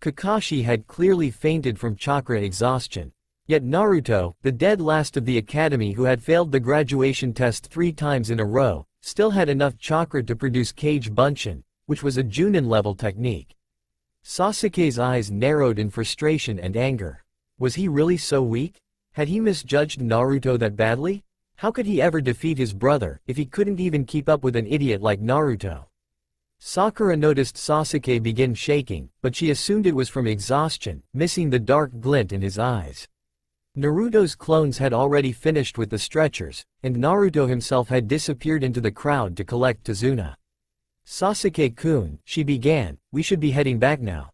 Kakashi had clearly fainted from chakra exhaustion. Yet Naruto, the dead last of the academy who had failed the graduation test 3 times in a row, still had enough chakra to produce Kage Bunshin, which was a Junin-level technique. Sasuke's eyes narrowed in frustration and anger. Was he really so weak? Had he misjudged Naruto that badly? How could he ever defeat his brother, if he couldn't even keep up with an idiot like Naruto? Sakura noticed Sasuke begin shaking, but she assumed it was from exhaustion, missing the dark glint in his eyes. Naruto's clones had already finished with the stretchers, and Naruto himself had disappeared into the crowd to collect Tazuna. "Sasuke-kun," she began, "we should be heading back now.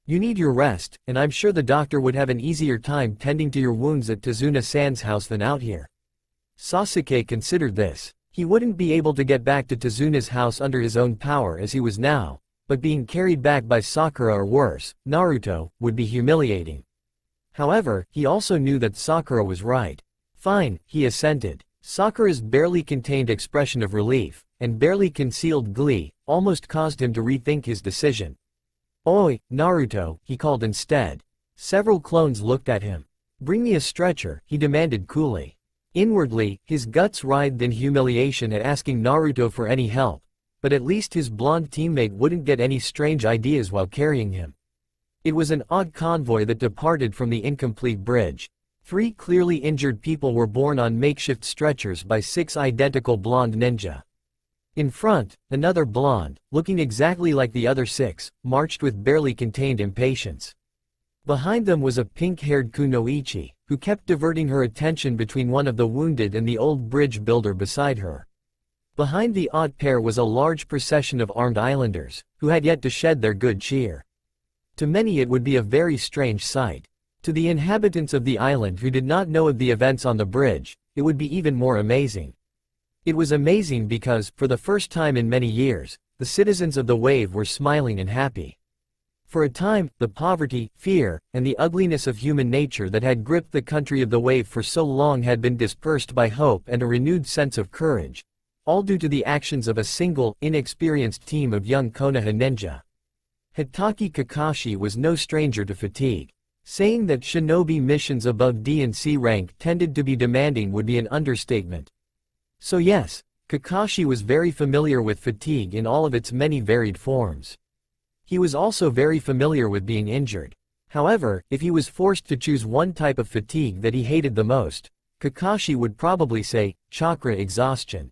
You need your rest, and I'm sure the doctor would have an easier time tending to your wounds at Tazuna-san's house than out here." Sasuke considered this. He wouldn't be able to get back to Tazuna's house under his own power as he was now, but being carried back by Sakura or worse, Naruto, would be humiliating. However, he also knew that Sakura was right. "Fine," he assented. Sakura's barely contained expression of relief, and barely concealed glee, almost caused him to rethink his decision. "Oi, Naruto," he called instead. Several clones looked at him. "Bring me a stretcher," he demanded coolly. Inwardly, his guts writhed in humiliation at asking Naruto for any help, but at least his blonde teammate wouldn't get any strange ideas while carrying him. It was an odd convoy that departed from the incomplete bridge. 3 clearly injured people were borne on makeshift stretchers by 6 identical blonde ninja. In front, another blonde, looking exactly like the other 6, marched with barely contained impatience. Behind them was a pink-haired kunoichi, who kept diverting her attention between one of the wounded and the old bridge builder beside her. Behind the odd pair was a large procession of armed islanders, who had yet to shed their good cheer. To many it would be a very strange sight. To the inhabitants of the island who did not know of the events on the bridge, it would be even more amazing. It was amazing because, for the first time in many years, the citizens of the wave were smiling and happy. For a time, the poverty, fear, and the ugliness of human nature that had gripped the country of the wave for so long had been dispersed by hope and a renewed sense of courage, all due to the actions of a single, inexperienced team of young Konoha ninja. Hitaki Kakashi was no stranger to fatigue. Saying that shinobi missions above D and C rank tended to be demanding would be an understatement. So yes, Kakashi was very familiar with fatigue in all of its many varied forms. He was also very familiar with being injured. However, if he was forced to choose one type of fatigue that he hated the most, Kakashi would probably say, chakra exhaustion.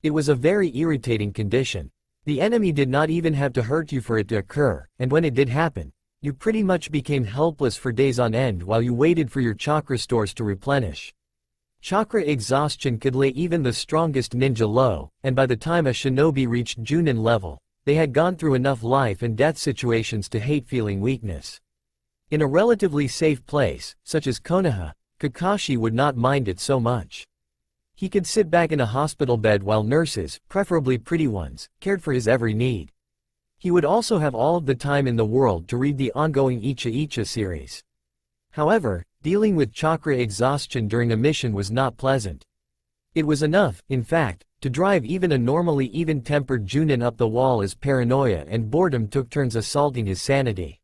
It was a very irritating condition. The enemy did not even have to hurt you for it to occur, and when it did happen, you pretty much became helpless for days on end while you waited for your chakra stores to replenish. Chakra exhaustion could lay even the strongest ninja low, and by the time a shinobi reached Junin level, they had gone through enough life and death situations to hate feeling weakness. In a relatively safe place, such as Konoha, Kakashi would not mind it so much. He could sit back in a hospital bed while nurses, preferably pretty ones, cared for his every need. He would also have all of the time in the world to read the ongoing Icha Icha series. However, dealing with chakra exhaustion during a mission was not pleasant. It was enough, in fact, to drive even a normally even-tempered Junin up the wall as paranoia and boredom took turns assaulting his sanity.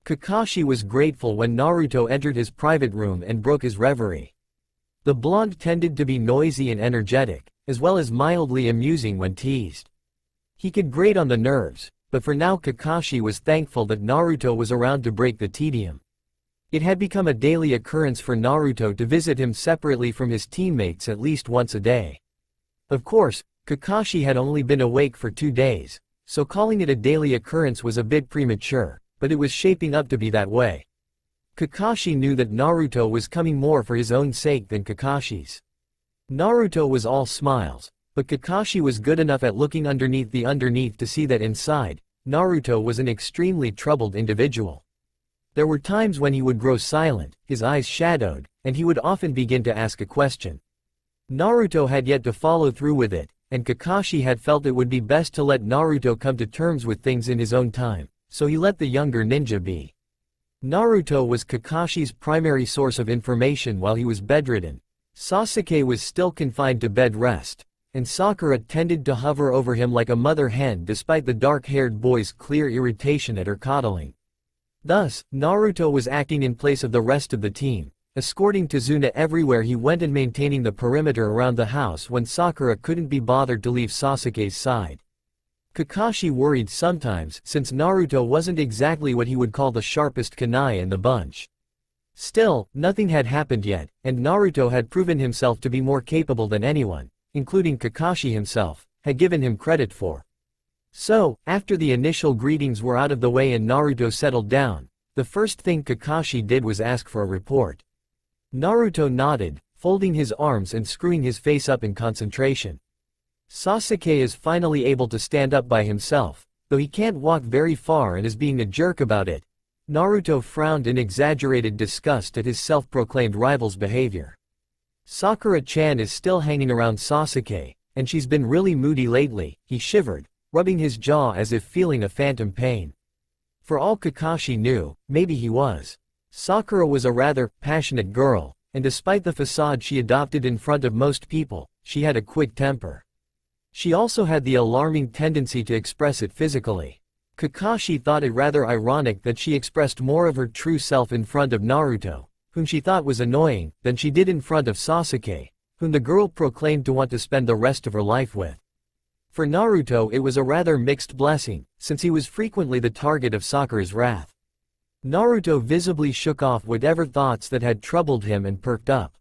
Kakashi was grateful when Naruto entered his private room and broke his reverie. The blonde tended to be noisy and energetic, as well as mildly amusing when teased. He could grate on the nerves, but for now Kakashi was thankful that Naruto was around to break the tedium. It had become a daily occurrence for Naruto to visit him separately from his teammates at least once a day. Of course, Kakashi had only been awake for 2 days, so calling it a daily occurrence was a bit premature, but it was shaping up to be that way. Kakashi knew that Naruto was coming more for his own sake than Kakashi's. Naruto was all smiles, but Kakashi was good enough at looking underneath to see that inside, Naruto was an extremely troubled individual. There were times when he would grow silent, his eyes shadowed, and he would often begin to ask a question. Naruto had yet to follow through with it, and Kakashi had felt it would be best to let Naruto come to terms with things in his own time, so he let the younger ninja be. Naruto was Kakashi's primary source of information while he was bedridden. Sasuke was still confined to bed rest, and Sakura tended to hover over him like a mother hen despite the dark-haired boy's clear irritation at her coddling. Thus, Naruto was acting in place of the rest of the team, escorting Tazuna everywhere he went and maintaining the perimeter around the house when Sakura couldn't be bothered to leave Sasuke's side. Kakashi worried sometimes since Naruto wasn't exactly what he would call the sharpest kunai in the bunch. Still, nothing had happened yet, and Naruto had proven himself to be more capable than anyone, including Kakashi himself, had given him credit for. So, after the initial greetings were out of the way and Naruto settled down, the first thing Kakashi did was ask for a report. Naruto nodded, folding his arms and screwing his face up in concentration. Sasuke is finally able to stand up by himself, though he can't walk very far and is being a jerk about it. Naruto frowned in exaggerated disgust at his self-proclaimed rival's behavior. Sakura-chan is still hanging around Sasuke, and she's been really moody lately, he shivered, rubbing his jaw as if feeling a phantom pain. For all Kakashi knew, maybe he was. Sakura was a rather passionate girl, and despite the facade she adopted in front of most people, she had a quick temper. She also had the alarming tendency to express it physically. Kakashi thought it rather ironic that she expressed more of her true self in front of Naruto, whom she thought was annoying, than she did in front of Sasuke, whom the girl proclaimed to want to spend the rest of her life with. For Naruto it was a rather mixed blessing, since he was frequently the target of Sakura's wrath. Naruto visibly shook off whatever thoughts that had troubled him and perked up.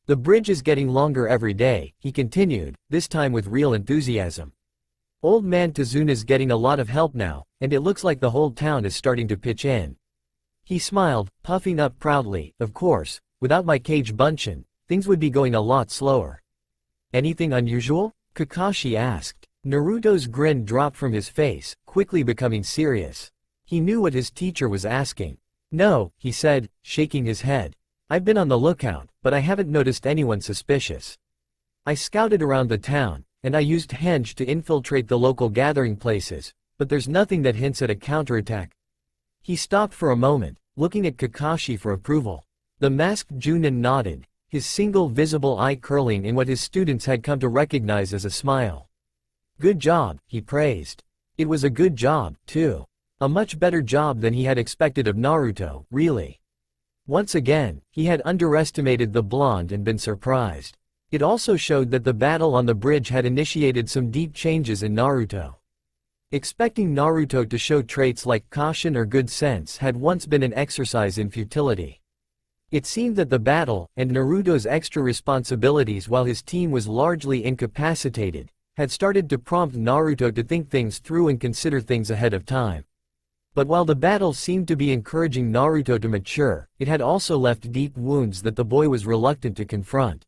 The bridge is getting longer every day, he continued, this time with real enthusiasm. Old man Tazuna's getting a lot of help now, and it looks like the whole town is starting to pitch in. He smiled, puffing up proudly, of course, without my Kage Bunshin, things would be going a lot slower. Anything unusual? Kakashi asked. Naruto's grin dropped from his face, quickly becoming serious. He knew what his teacher was asking. No, he said, shaking his head. I've been on the lookout, but I haven't noticed anyone suspicious. I scouted around the town, and I used henge to infiltrate the local gathering places, but there's nothing that hints at a counterattack. He stopped for a moment, looking at Kakashi for approval. The masked Junin nodded, his single visible eye curling in what his students had come to recognize as a smile. Good job, he praised. It was a good job, too. A much better job than he had expected of Naruto, really. Once again, he had underestimated the blonde and been surprised. It also showed that the battle on the bridge had initiated some deep changes in Naruto. Expecting Naruto to show traits like caution or good sense had once been an exercise in futility. It seemed that the battle, and Naruto's extra responsibilities while his team was largely incapacitated, had started to prompt Naruto to think things through and consider things ahead of time. But while the battle seemed to be encouraging Naruto to mature, it had also left deep wounds that the boy was reluctant to confront.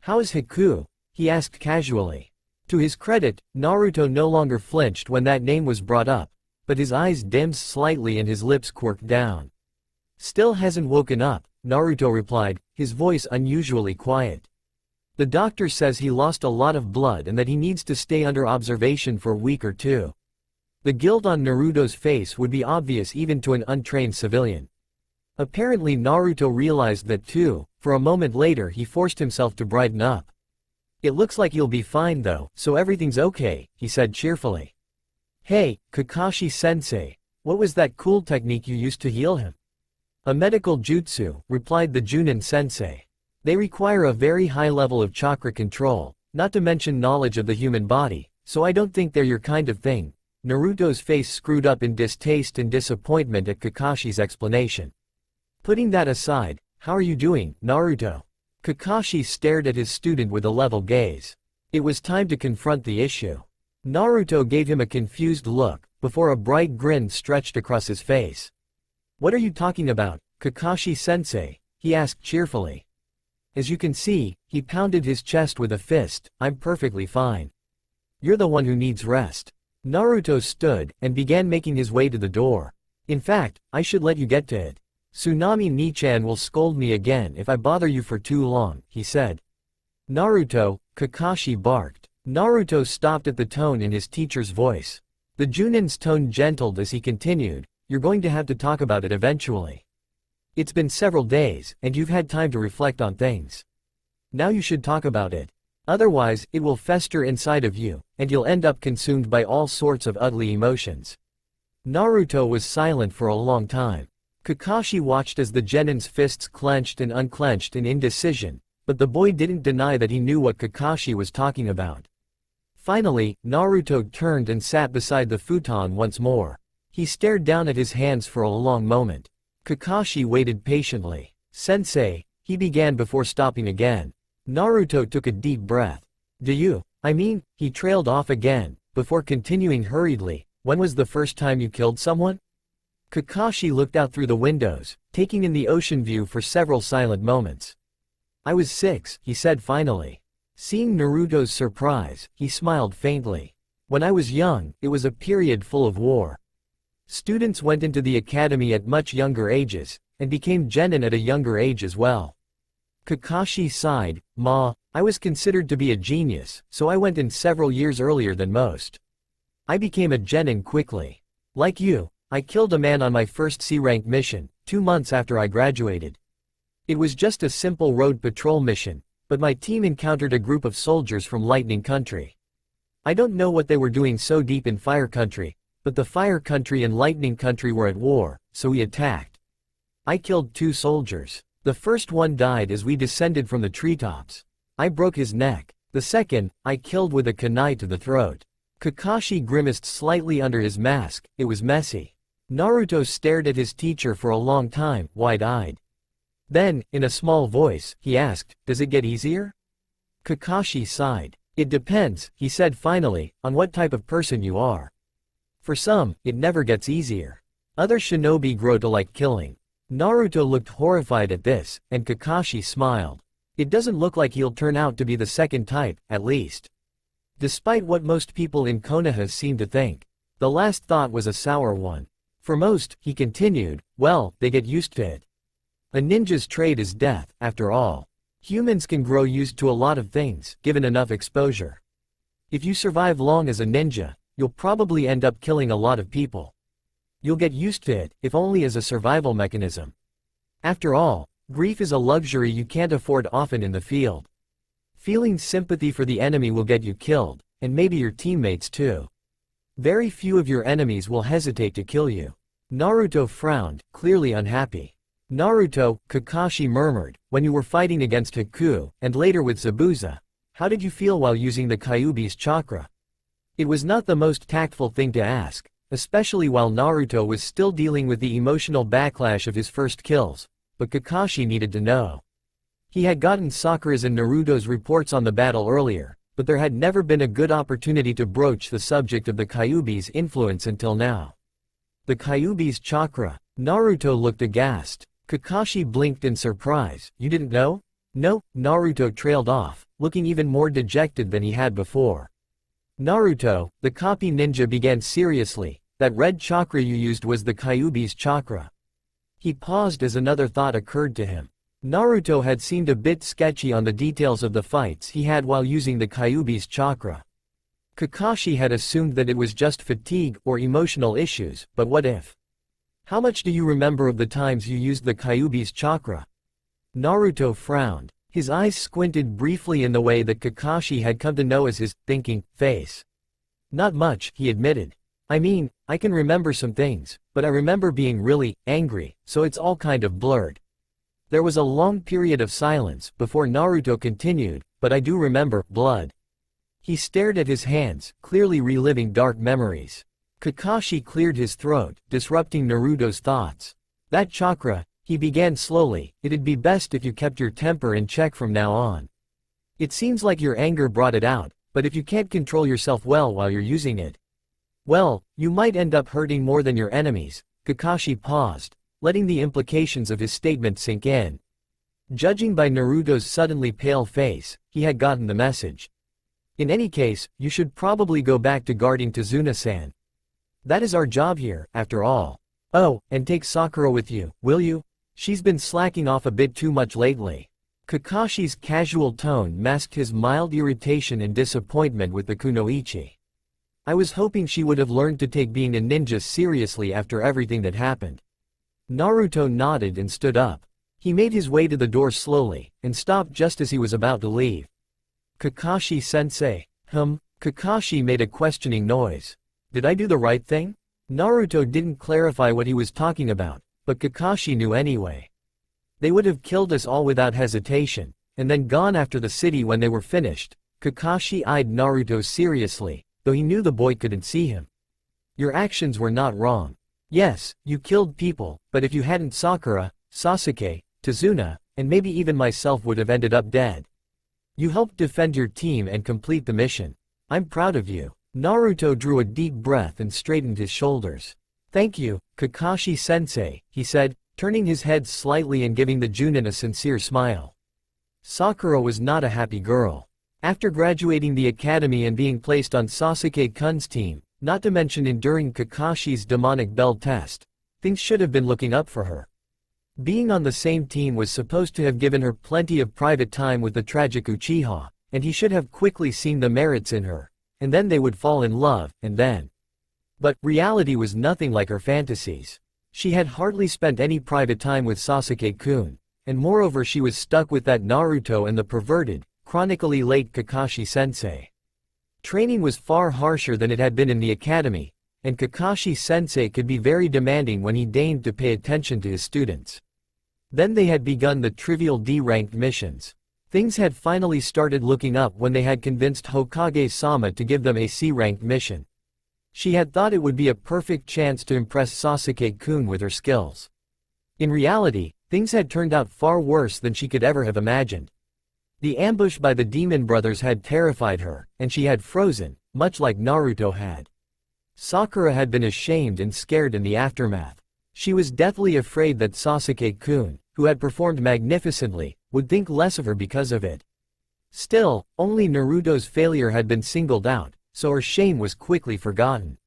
"How is Haku?" he asked casually. To his credit, Naruto no longer flinched when that name was brought up, but his eyes dimmed slightly and his lips quirked down. "Still hasn't woken up," Naruto replied, his voice unusually quiet. "The doctor says he lost a lot of blood and that he needs to stay under observation for a week or two." The guilt on Naruto's face would be obvious even to an untrained civilian. Apparently Naruto realized that too. For a moment later he forced himself to brighten up. "It looks like you'll be fine though, so everything's okay," he said cheerfully. "Hey, Kakashi-sensei, what was that cool technique you used to heal him?" "A medical jutsu," replied the Junin-sensei. "They require a very high level of chakra control, not to mention knowledge of the human body, so I don't think they're your kind of thing." Naruto's face screwed up in distaste and disappointment at Kakashi's explanation. "Putting that aside, how are you doing, Naruto?" Kakashi stared at his student with a level gaze. It was time to confront the issue. Naruto gave him a confused look, before a bright grin stretched across his face. "What are you talking about, Kakashi-sensei?" he asked cheerfully. "As you can see," he pounded his chest with a fist, "I'm perfectly fine. You're the one who needs rest." Naruto stood, and began making his way to the door. "In fact, I should let you get to it. Tsunami Nichan will scold me again if I bother you for too long," he said. "Naruto," Kakashi barked. Naruto stopped at the tone in his teacher's voice. The Junin's tone gentled as he continued, "You're going to have to talk about it eventually. It's been several days, and you've had time to reflect on things. Now you should talk about it. Otherwise, it will fester inside of you, and you'll end up consumed by all sorts of ugly emotions." Naruto was silent for a long time. Kakashi watched as the Genin's fists clenched and unclenched in indecision, but the boy didn't deny that he knew what Kakashi was talking about. Finally, Naruto turned and sat beside the futon once more. He stared down at his hands for a long moment. Kakashi waited patiently. "Sensei," he began before stopping again. Naruto took a deep breath. He trailed off again, before continuing hurriedly, "When was the first time you killed someone?" Kakashi looked out through the windows, taking in the ocean view for several silent moments. "I was 6, he said finally. Seeing Naruto's surprise, he smiled faintly. "When I was young, it was a period full of war. Students went into the academy at much younger ages, and became genin at a younger age as well." Kakashi sighed. I was considered to be a genius, so I went in several years earlier than most. I became a genin quickly. Like you, I killed a man on my first C-rank mission, 2 months after I graduated. It was just a simple road patrol mission, but my team encountered a group of soldiers from Lightning Country. I don't know what they were doing so deep in Fire Country, but the Fire Country and Lightning Country were at war, so we attacked. I killed 2 soldiers. The first one died as we descended from the treetops. I broke his neck. The second, I killed with a kunai to the throat. Kakashi grimaced slightly under his mask. It was messy. Naruto stared at his teacher for a long time, wide-eyed. Then, in a small voice, he asked, "Does it get easier?" Kakashi sighed. "It depends," he said finally, "on what type of person you are. For some, it never gets easier. Other shinobi grow to like killing." Naruto looked horrified at this, and Kakashi smiled. "It doesn't look like he'll turn out to be the second type, at least. Despite what most people in Konoha seem to think. The last thought was a sour one. For most," he continued, "well, they get used to it. A ninja's trade is death, after all. Humans can grow used to a lot of things, given enough exposure. If you survive long as a ninja, you'll probably end up killing a lot of people. You'll get used to it, if only as a survival mechanism. After all, grief is a luxury you can't afford often in the field. Feeling sympathy for the enemy will get you killed, and maybe your teammates too. Very few of your enemies will hesitate to kill you." Naruto frowned, clearly unhappy. Naruto, Kakashi murmured, when you were fighting against Haku, and later with Zabuza, how did you feel while using the Kyuubi's chakra? It was not the most tactful thing to ask, especially while Naruto was still dealing with the emotional backlash of his first kills, but Kakashi needed to know. He had gotten Sakura's and Naruto's reports on the battle earlier, but there had never been a good opportunity to broach the subject of the Kyuubi's influence until now. The Kyuubi's chakra. Naruto looked aghast. Kakashi blinked in surprise. You didn't know? No, Naruto trailed off, looking even more dejected than he had before. Naruto, the copy ninja began seriously, that red chakra you used was the Kyuubi's chakra. He paused as another thought occurred to him. Naruto had seemed a bit sketchy on the details of the fights he had while using the Kyuubi's chakra. Kakashi had assumed that it was just fatigue or emotional issues, but what if? How much do you remember of the times you used the Kyuubi's chakra? Naruto frowned. His eyes squinted briefly in the way that Kakashi had come to know as his thinking face. Not much, he admitted. I mean, I can remember some things, but I remember being really angry, so it's all kind of blurred. There was a long period of silence before Naruto continued, but I do remember blood. He stared at his hands, clearly reliving dark memories. Kakashi cleared his throat, disrupting Naruto's thoughts. That chakra, he began slowly, it'd be best if you kept your temper in check from now on. It seems like your anger brought it out, but if you can't control yourself well while you're using it, well, you might end up hurting more than your enemies. Kakashi paused, letting the implications of his statement sink in. Judging by Naruto's suddenly pale face, he had gotten the message. In any case, you should probably go back to guarding Tazuna-san. That is our job here, after all. Oh, and take Sakura with you, will you? She's been slacking off a bit too much lately. Kakashi's casual tone masked his mild irritation and disappointment with the kunoichi. I was hoping she would have learned to take being a ninja seriously after everything that happened. Naruto nodded and stood up. He made his way to the door slowly, and stopped just as he was about to leave. Kakashi-sensei. Kakashi made a questioning noise. Did I do the right thing? Naruto didn't clarify what he was talking about, but Kakashi knew anyway. They would have killed us all without hesitation, and then gone after the city when they were finished. Kakashi eyed Naruto seriously, though he knew the boy couldn't see him. Your actions were not wrong. Yes, you killed people, but if you hadn't Sakura, Sasuke, Tazuna, and maybe even myself would have ended up dead. You helped defend your team and complete the mission. I'm proud of you. Naruto drew a deep breath and straightened his shoulders. Thank you, Kakashi-sensei, he said, turning his head slightly and giving the Junin a sincere smile. Sakura was not a happy girl. After graduating the academy and being placed on Sasuke-kun's team, not to mention enduring Kakashi's demonic bell test, things should have been looking up for her. Being on the same team was supposed to have given her plenty of private time with the tragic Uchiha, and he should have quickly seen the merits in her. And then they would fall in love, and then. But reality was nothing like her fantasies. She had hardly spent any private time with Sasuke-kun, and moreover she was stuck with that Naruto and the perverted, chronically late Kakashi-sensei. Training was far harsher than it had been in the academy, and Kakashi-sensei could be very demanding when he deigned to pay attention to his students. Then they had begun the trivial D-ranked missions. Things had finally started looking up when they had convinced Hokage-sama to give them a C-ranked mission. She had thought it would be a perfect chance to impress Sasuke-kun with her skills. In reality, things had turned out far worse than she could ever have imagined. The ambush by the demon brothers had terrified her, and she had frozen, much like Naruto had. Sakura had been ashamed and scared in the aftermath. She was deathly afraid that Sasuke-kun, who had performed magnificently, would think less of her because of it. Still, only Naruto's failure had been singled out, so her shame was quickly forgotten.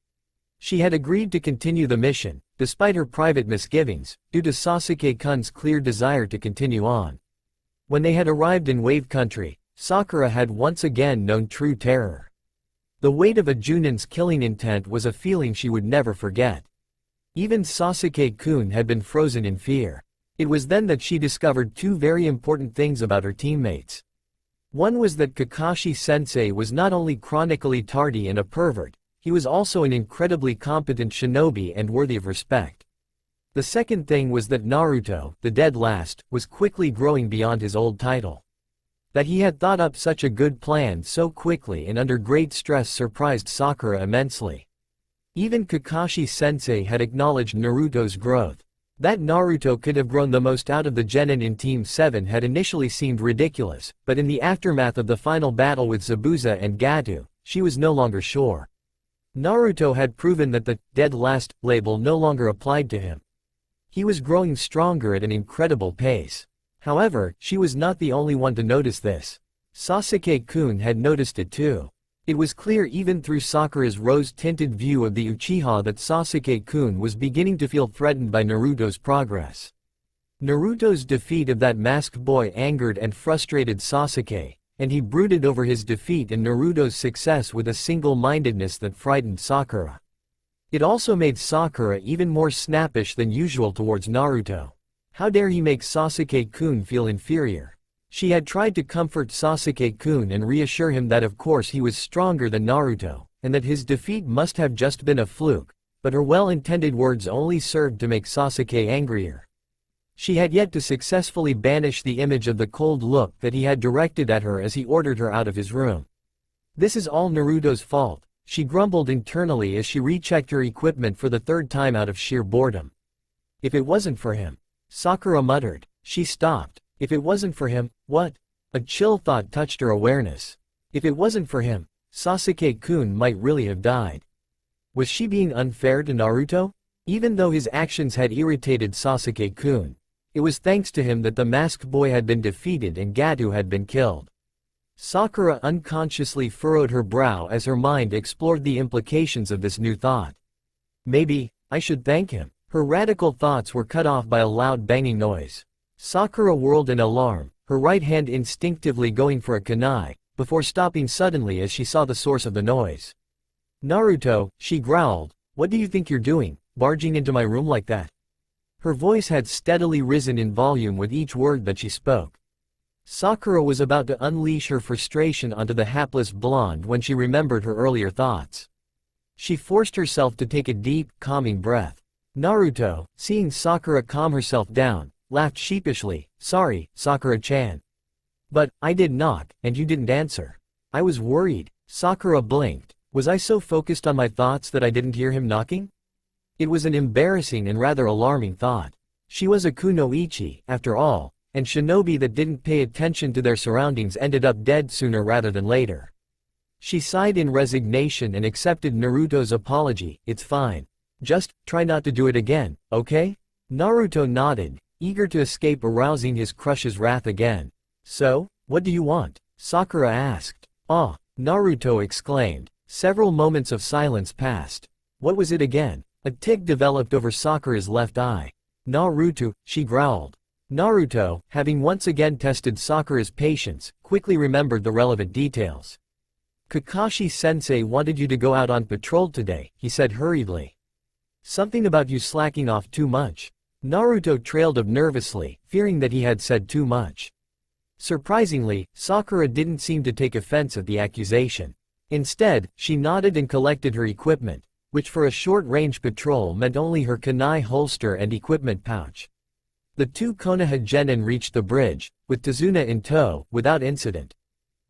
She had agreed to continue the mission, despite her private misgivings, due to Sasuke-kun's clear desire to continue on. When they had arrived in Wave Country, Sakura had once again known true terror. The weight of a Junin's killing intent was a feeling she would never forget. Even Sasuke-kun had been frozen in fear. It was then that she discovered two very important things about her teammates. One was that Kakashi-sensei was not only chronically tardy and a pervert, he was also an incredibly competent shinobi and worthy of respect. The second thing was that Naruto, the dead last, was quickly growing beyond his old title. That he had thought up such a good plan so quickly and under great stress surprised Sakura immensely. Even Kakashi-sensei had acknowledged Naruto's growth. That Naruto could have grown the most out of the genin in Team 7 had initially seemed ridiculous, but in the aftermath of the final battle with Zabuza and Gato, she was no longer sure. Naruto had proven that the dead last label no longer applied to him. He was growing stronger at an incredible pace. However, she was not the only one to notice this. Sasuke-kun had noticed it too. It was clear even through Sakura's rose-tinted view of the Uchiha that Sasuke-kun was beginning to feel threatened by Naruto's progress. Naruto's defeat of that masked boy angered and frustrated Sasuke, and he brooded over his defeat and Naruto's success with a single-mindedness that frightened Sakura. It also made Sakura even more snappish than usual towards Naruto. How dare he make Sasuke-kun feel inferior? She had tried to comfort Sasuke-kun and reassure him that of course he was stronger than Naruto, and that his defeat must have just been a fluke, but her well-intended words only served to make Sasuke angrier. She had yet to successfully banish the image of the cold look that he had directed at her as he ordered her out of his room. This is all Naruto's fault, she grumbled internally as she rechecked her equipment for the third time out of sheer boredom. If it wasn't for him, Sakura muttered. She stopped. If it wasn't for him, what? A chill thought touched her awareness. If it wasn't for him, Sasuke-kun might really have died. Was she being unfair to Naruto? Even though his actions had irritated Sasuke-kun, it was thanks to him that the masked boy had been defeated and Gato had been killed. Sakura unconsciously furrowed her brow as her mind explored the implications of this new thought. Maybe, I should thank him. Her radical thoughts were cut off by a loud banging noise. Sakura whirled in alarm, her right hand instinctively going for a kunai, before stopping suddenly as she saw the source of the noise. Naruto, she growled, what do you think you're doing, barging into my room like that? Her voice had steadily risen in volume with each word that she spoke. Sakura was about to unleash her frustration onto the hapless blonde when she remembered her earlier thoughts. She forced herself to take a deep, calming breath. Naruto, seeing Sakura calm herself down, laughed sheepishly, sorry, Sakura-chan. But, I did knock, and you didn't answer. I was worried. Sakura blinked. Was I so focused on my thoughts that I didn't hear him knocking? It was an embarrassing and rather alarming thought. She was a kunoichi, after all, and shinobi that didn't pay attention to their surroundings ended up dead sooner rather than later. She sighed in resignation and accepted Naruto's apology, it's fine. Just, try not to do it again, okay? Naruto nodded, eager to escape arousing his crush's wrath again. So, what do you want? Sakura asked. Ah, Naruto exclaimed. Several moments of silence passed. What was it again? A tic developed over Sakura's left eye. Naruto, she growled. Naruto, having once again tested Sakura's patience, quickly remembered the relevant details. Kakashi-sensei wanted you to go out on patrol today, he said hurriedly. Something about you slacking off too much. Naruto trailed up nervously, fearing that he had said too much. Surprisingly, Sakura didn't seem to take offense at the accusation. Instead, she nodded and collected her equipment, which for a short-range patrol meant only her kunai holster and equipment pouch. The two Konoha genin reached the bridge, with Tazuna in tow, without incident.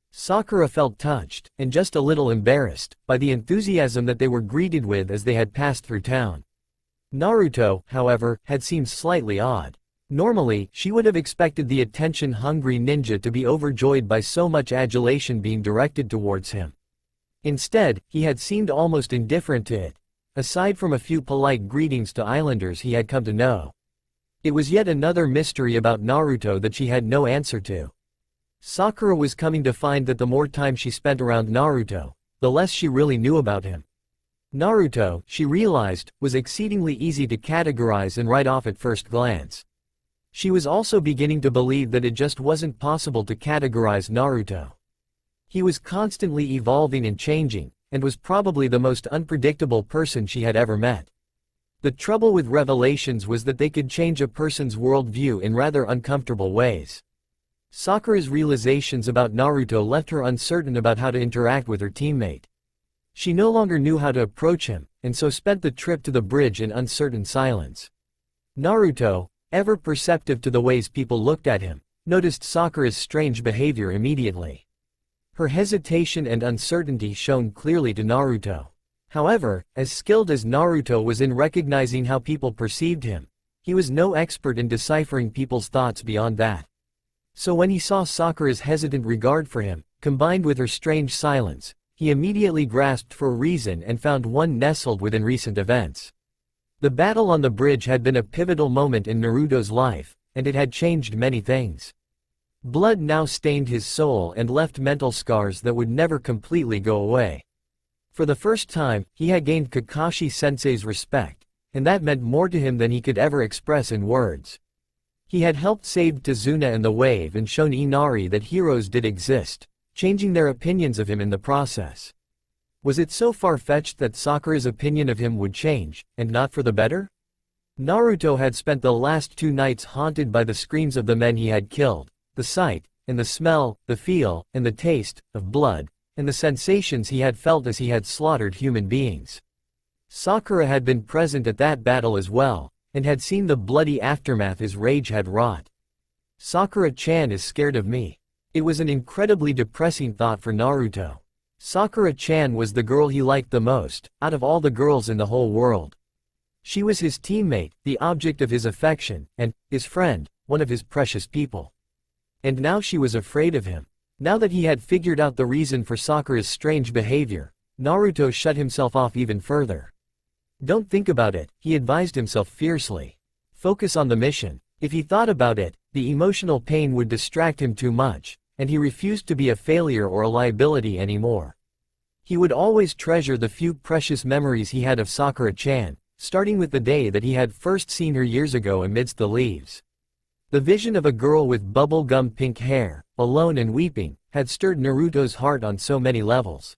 Sakura felt touched, and just a little embarrassed, by the enthusiasm that they were greeted with as they had passed through town. Naruto, however, had seemed slightly odd. Normally, she would have expected the attention-hungry ninja to be overjoyed by so much adulation being directed towards him. Instead, he had seemed almost indifferent to it, aside from a few polite greetings to islanders he had come to know. It was yet another mystery about Naruto that she had no answer to. Sakura was coming to find that the more time she spent around Naruto, the less she really knew about him. Naruto, she realized, was exceedingly easy to categorize and write off at first glance. She was also beginning to believe that it just wasn't possible to categorize Naruto. He was constantly evolving and changing, and was probably the most unpredictable person she had ever met. The trouble with revelations was that they could change a person's worldview in rather uncomfortable ways. Sakura's realizations about Naruto left her uncertain about how to interact with her teammate. She no longer knew how to approach him, and so spent the trip to the bridge in uncertain silence. Naruto, ever perceptive to the ways people looked at him, noticed Sakura's strange behavior immediately. Her hesitation and uncertainty shone clearly to Naruto. However, as skilled as Naruto was in recognizing how people perceived him, he was no expert in deciphering people's thoughts beyond that. So when he saw Sakura's hesitant regard for him, combined with her strange silence, he immediately grasped for a reason and found one nestled within recent events. The battle on the bridge had been a pivotal moment in Naruto's life, and it had changed many things. Blood now stained his soul and left mental scars that would never completely go away. For the first time, he had gained Kakashi-sensei's respect, and that meant more to him than he could ever express in words. He had helped save Tazuna and the Wave and shown Inari that heroes did exist, changing their opinions of him in the process. Was it so far-fetched that Sakura's opinion of him would change, and not for the better? Naruto had spent the last 2 nights haunted by the screams of the men he had killed, the sight, and the smell, the feel, and the taste, of blood, and the sensations he had felt as he had slaughtered human beings. Sakura had been present at that battle as well, and had seen the bloody aftermath his rage had wrought. Sakura-chan is scared of me. It was an incredibly depressing thought for Naruto. Sakura-chan was the girl he liked the most, out of all the girls in the whole world. She was his teammate, the object of his affection, and, his friend, one of his precious people. And now she was afraid of him. Now that he had figured out the reason for Sakura's strange behavior, Naruto shut himself off even further. Don't think about it, he advised himself fiercely. Focus on the mission. If he thought about it, the emotional pain would distract him too much, and he refused to be a failure or a liability anymore. He would always treasure the few precious memories he had of Sakura-chan, starting with the day that he had first seen her years ago amidst the leaves. The vision of a girl with bubblegum pink hair, alone and weeping, had stirred Naruto's heart on so many levels.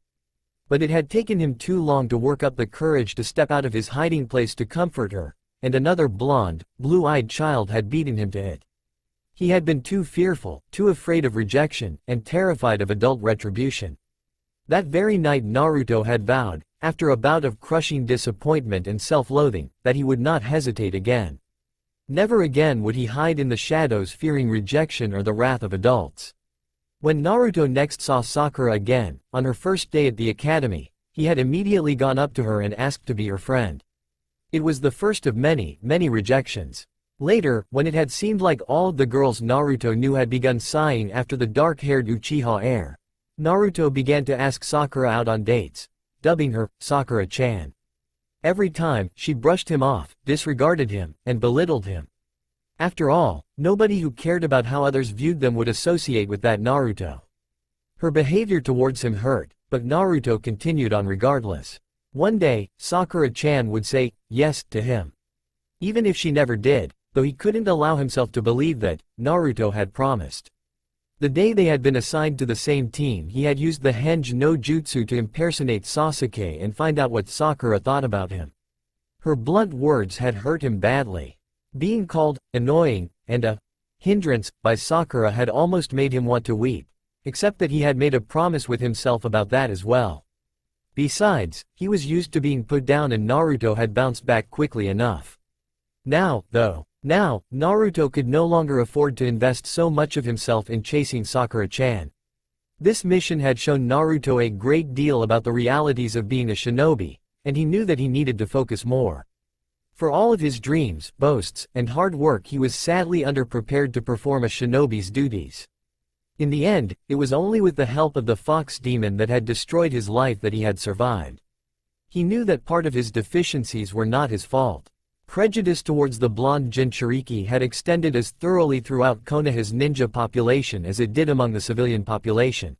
But it had taken him too long to work up the courage to step out of his hiding place to comfort her, and another blonde, blue-eyed child had beaten him to it. He had been too fearful, too afraid of rejection, and terrified of adult retribution. That very night Naruto had vowed, after a bout of crushing disappointment and self-loathing, that he would not hesitate again. Never again would he hide in the shadows fearing rejection or the wrath of adults. When Naruto next saw Sakura again, on her first day at the academy, he had immediately gone up to her and asked to be her friend. It was the first of many, many rejections. Later, when it had seemed like all of the girls Naruto knew had begun sighing after the dark-haired Uchiha heir, Naruto began to ask Sakura out on dates, dubbing her Sakura-chan. Every time, she brushed him off, disregarded him, and belittled him. After all, nobody who cared about how others viewed them would associate with that Naruto. Her behavior towards him hurt, but Naruto continued on regardless. One day, Sakura-chan would say yes to him. Even if she never did, though he couldn't allow himself to believe that, Naruto had promised. The day they had been assigned to the same team, he had used the Henge no Jutsu to impersonate Sasuke and find out what Sakura thought about him. Her blunt words had hurt him badly. Being called annoying and a hindrance by Sakura had almost made him want to weep, except that he had made a promise with himself about that as well. Besides, he was used to being put down and Naruto had bounced back quickly enough. Now, though, Naruto could no longer afford to invest so much of himself in chasing Sakura-chan. This mission had shown Naruto a great deal about the realities of being a shinobi, and he knew that he needed to focus more. For all of his dreams, boasts, and hard work he was sadly underprepared to perform a shinobi's duties. In the end, it was only with the help of the fox demon that had destroyed his life that he had survived. He knew that part of his deficiencies were not his fault. Prejudice towards the blonde Jinchuriki had extended as thoroughly throughout Konoha's ninja population as it did among the civilian population.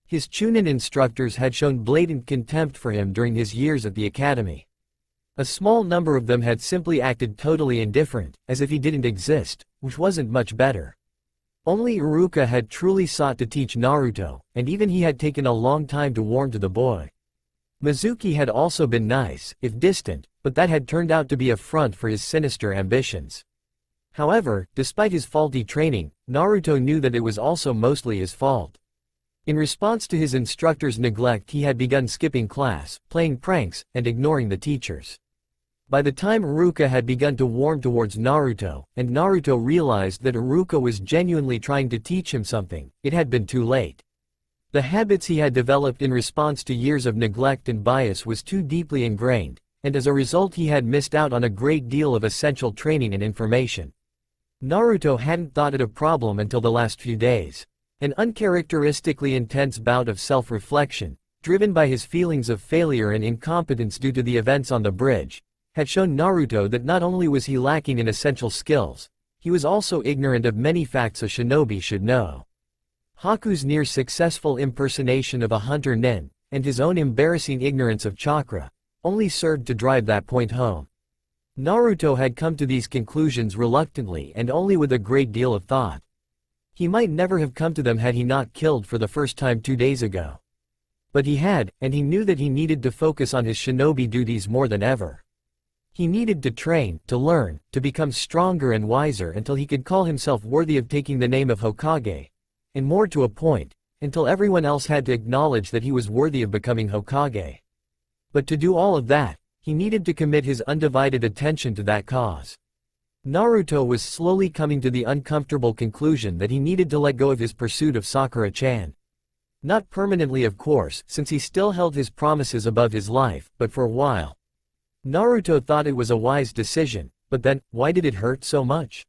His Chunin instructors had shown blatant contempt for him during his years at the academy. A small number of them had simply acted totally indifferent, as if he didn't exist, which wasn't much better. Only Iruka had truly sought to teach Naruto, and even he had taken a long time to warm to the boy. Mizuki had also been nice, if distant, but that had turned out to be a front for his sinister ambitions. However, despite his faulty training, Naruto knew that it was also mostly his fault. In response to his instructor's neglect, he had begun skipping class, playing pranks, and ignoring the teachers. By the time Iruka had begun to warm towards Naruto, and Naruto realized that Iruka was genuinely trying to teach him something, it had been too late. The habits he had developed in response to years of neglect and bias was too deeply ingrained, and as a result he had missed out on a great deal of essential training and information. Naruto hadn't thought it a problem until the last few days. An uncharacteristically intense bout of self-reflection, driven by his feelings of failure and incompetence due to the events on the bridge, had shown Naruto that not only was he lacking in essential skills, he was also ignorant of many facts a shinobi should know. Haku's near-successful impersonation of a hunter nin, and his own embarrassing ignorance of chakra, only served to drive that point home. Naruto had come to these conclusions reluctantly and only with a great deal of thought. He might never have come to them had he not killed for the first time 2 days ago. But he had, and he knew that he needed to focus on his shinobi duties more than ever. He needed to train, to learn, to become stronger and wiser until he could call himself worthy of taking the name of Hokage. And more to a point, until everyone else had to acknowledge that he was worthy of becoming Hokage. But to do all of that, he needed to commit his undivided attention to that cause. Naruto was slowly coming to the uncomfortable conclusion that he needed to let go of his pursuit of Sakura-chan. Not permanently of course, since he still held his promises above his life, but for a while. Naruto thought it was a wise decision, but then, why did it hurt so much?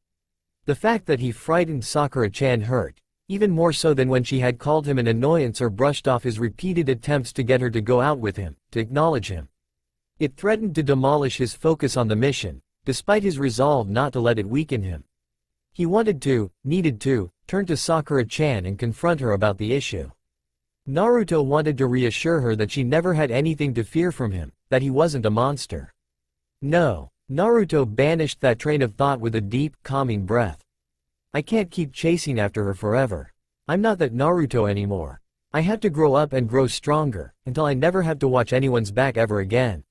The fact that he frightened Sakura-chan hurt, even more so than when she had called him an annoyance or brushed off his repeated attempts to get her to go out with him, to acknowledge him. It threatened to demolish his focus on the mission, despite his resolve not to let it weaken him. He needed to, turn to Sakura-chan and confront her about the issue. Naruto wanted to reassure her that she never had anything to fear from him, that he wasn't a monster. No, Naruto banished that train of thought with a deep, calming breath. I can't keep chasing after her forever. I'm not that Naruto anymore. I have to grow up and grow stronger, until I never have to watch anyone's back ever again.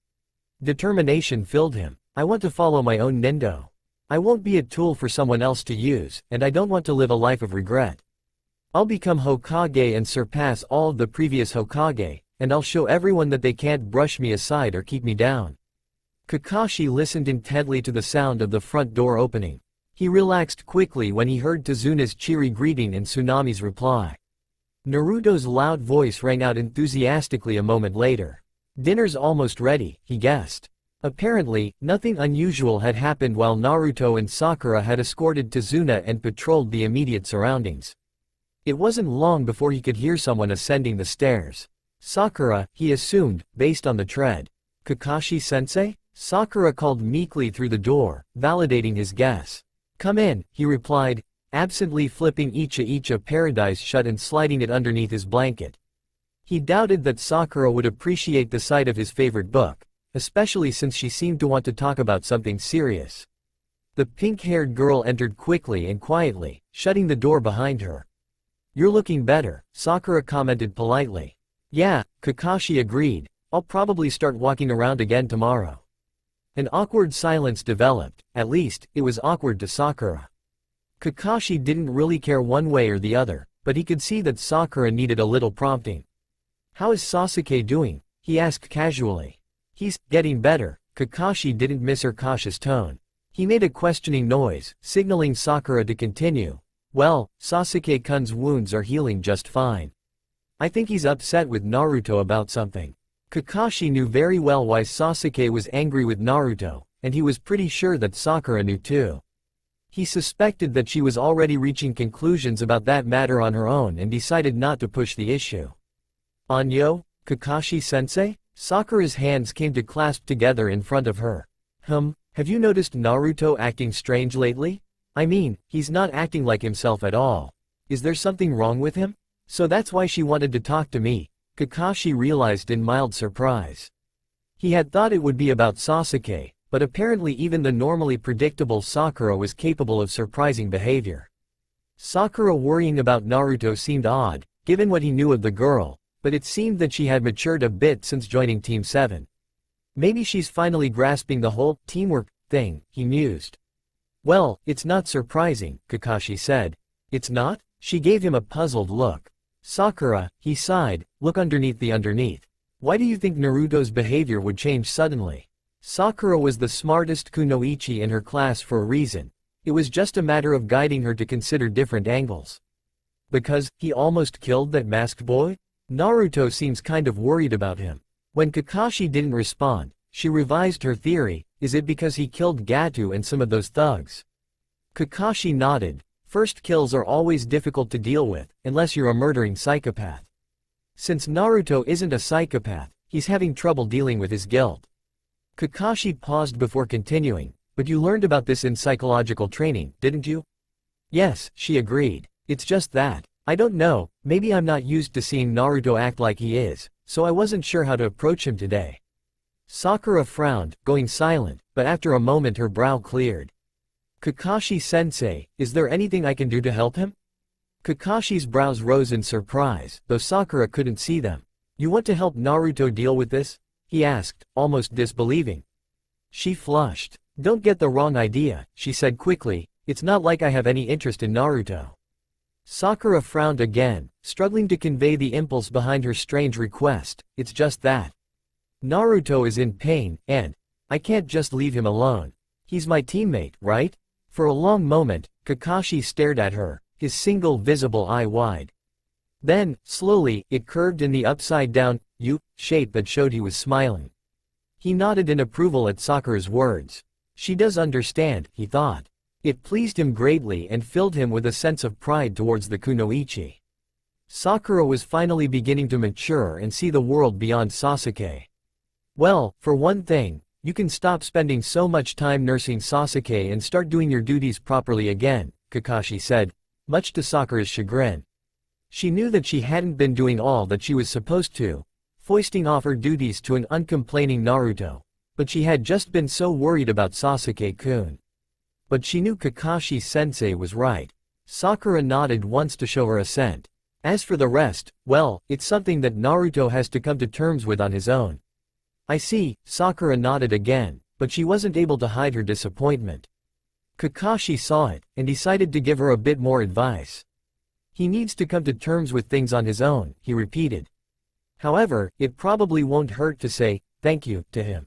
Determination filled him. I want to follow my own nindo. I won't be a tool for someone else to use, and I don't want to live a life of regret. I'll become Hokage and surpass all of the previous Hokage, and I'll show everyone that they can't brush me aside or keep me down. Kakashi listened intently to the sound of the front door opening. He relaxed quickly when he heard Tazuna's cheery greeting and Tsunami's reply. Naruto's loud voice rang out enthusiastically a moment later. Dinner's almost ready, he guessed. Apparently, nothing unusual had happened while Naruto and Sakura had escorted Tazuna and patrolled the immediate surroundings. It wasn't long before he could hear someone ascending the stairs. Sakura, he assumed, based on the tread. Kakashi-sensei? Sakura called meekly through the door, validating his guess. Come in, he replied, absently flipping Icha Paradise shut and sliding it underneath his blanket. He doubted that Sakura would appreciate the sight of his favorite book, especially since she seemed to want to talk about something serious. The pink-haired girl entered quickly and quietly, shutting the door behind her. You're looking better, Sakura commented politely. Yeah, Kakashi agreed. I'll probably start walking around again tomorrow. An awkward silence developed, at least, it was awkward to Sakura. Kakashi didn't really care one way or the other, but he could see that Sakura needed a little prompting. How is Sasuke doing? He asked casually. He's getting better. Kakashi didn't miss her cautious tone. He made a questioning noise, signaling Sakura to continue. Well, Sasuke-kun's wounds are healing just fine. I think he's upset with Naruto about something. Kakashi knew very well why Sasuke was angry with Naruto, and he was pretty sure that Sakura knew too. He suspected that she was already reaching conclusions about that matter on her own and decided not to push the issue. Anyo, Kakashi-sensei? Sakura's hands came to clasp together in front of her. Have you noticed Naruto acting strange lately? I mean, he's not acting like himself at all. Is there something wrong with him? So that's why she wanted to talk to me, Kakashi realized in mild surprise. He had thought it would be about Sasuke, but apparently even the normally predictable Sakura was capable of surprising behavior. Sakura worrying about Naruto seemed odd, given what he knew of the girl, but it seemed that she had matured a bit since joining Team 7. Maybe she's finally grasping the whole teamwork thing, he mused. Well, it's not surprising, Kakashi said. It's not? She gave him a puzzled look. Sakura, he sighed, look underneath the underneath. Why do you think Naruto's behavior would change suddenly? Sakura was the smartest kunoichi in her class for a reason. It was just a matter of guiding her to consider different angles. Because he almost killed that masked boy? Naruto seems kind of worried about him. When Kakashi didn't respond, she revised her theory. Is it because he killed Gato and some of those thugs? Kakashi nodded. First kills are always difficult to deal with, unless you're a murdering psychopath. Since Naruto isn't a psychopath, he's having trouble dealing with his guilt. Kakashi paused before continuing, but you learned about this in psychological training, didn't you? Yes, she agreed. It's just that, I don't know, maybe I'm not used to seeing Naruto act like he is, so I wasn't sure how to approach him today. Sakura frowned, going silent, but after a moment her brow cleared. Kakashi-sensei, is there anything I can do to help him? Kakashi's brows rose in surprise, though Sakura couldn't see them. You want to help Naruto deal with this? He asked, almost disbelieving. She flushed. Don't get the wrong idea, she said quickly, it's not like I have any interest in Naruto. Sakura frowned again, struggling to convey the impulse behind her strange request. It's just that Naruto is in pain, and I can't just leave him alone. He's my teammate, right? For a long moment, Kakashi stared at her, his single visible eye wide. Then, slowly, it curved in the upside-down U shape that showed he was smiling. He nodded in approval at Sakura's words. She does understand, he thought. It pleased him greatly and filled him with a sense of pride towards the kunoichi. Sakura was finally beginning to mature and see the world beyond Sasuke. Well, for one thing, you can stop spending so much time nursing Sasuke and start doing your duties properly again, Kakashi said, much to Sakura's chagrin. She knew that she hadn't been doing all that she was supposed to, foisting off her duties to an uncomplaining Naruto, but she had just been so worried about Sasuke-kun. But she knew Kakashi-sensei was right. Sakura nodded once to show her assent. As for the rest, well, it's something that Naruto has to come to terms with on his own. I see, Sakura nodded again, but she wasn't able to hide her disappointment. Kakashi saw it, and decided to give her a bit more advice. He needs to come to terms with things on his own, he repeated. However, it probably won't hurt to say, thank you, to him.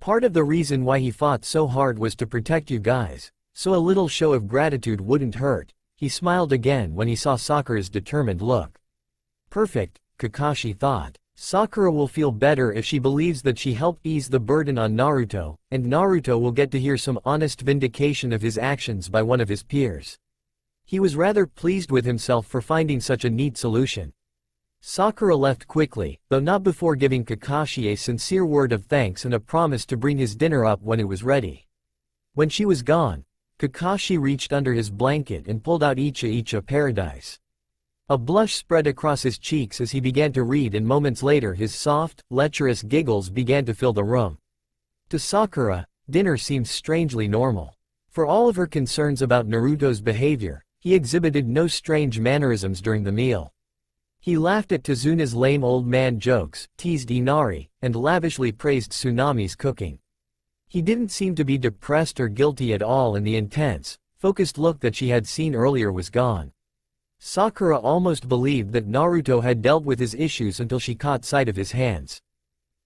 Part of the reason why he fought so hard was to protect you guys, so a little show of gratitude wouldn't hurt. He smiled again when he saw Sakura's determined look. Perfect, Kakashi thought. Sakura will feel better if she believes that she helped ease the burden on Naruto, and Naruto will get to hear some honest vindication of his actions by one of his peers. He was rather pleased with himself for finding such a neat solution. Sakura left quickly, though not before giving Kakashi a sincere word of thanks and a promise to bring his dinner up when it was ready. When she was gone, Kakashi reached under his blanket and pulled out Icha Paradise. A blush spread across his cheeks as he began to read, and moments later his soft, lecherous giggles began to fill the room. To Sakura, dinner seemed strangely normal. For all of her concerns about Naruto's behavior, he exhibited no strange mannerisms during the meal. He laughed at Tazuna's lame old man jokes, teased Inari, and lavishly praised Tsunami's cooking. He didn't seem to be depressed or guilty at all, and the intense, focused look that she had seen earlier was gone. Sakura almost believed that Naruto had dealt with his issues until she caught sight of his hands.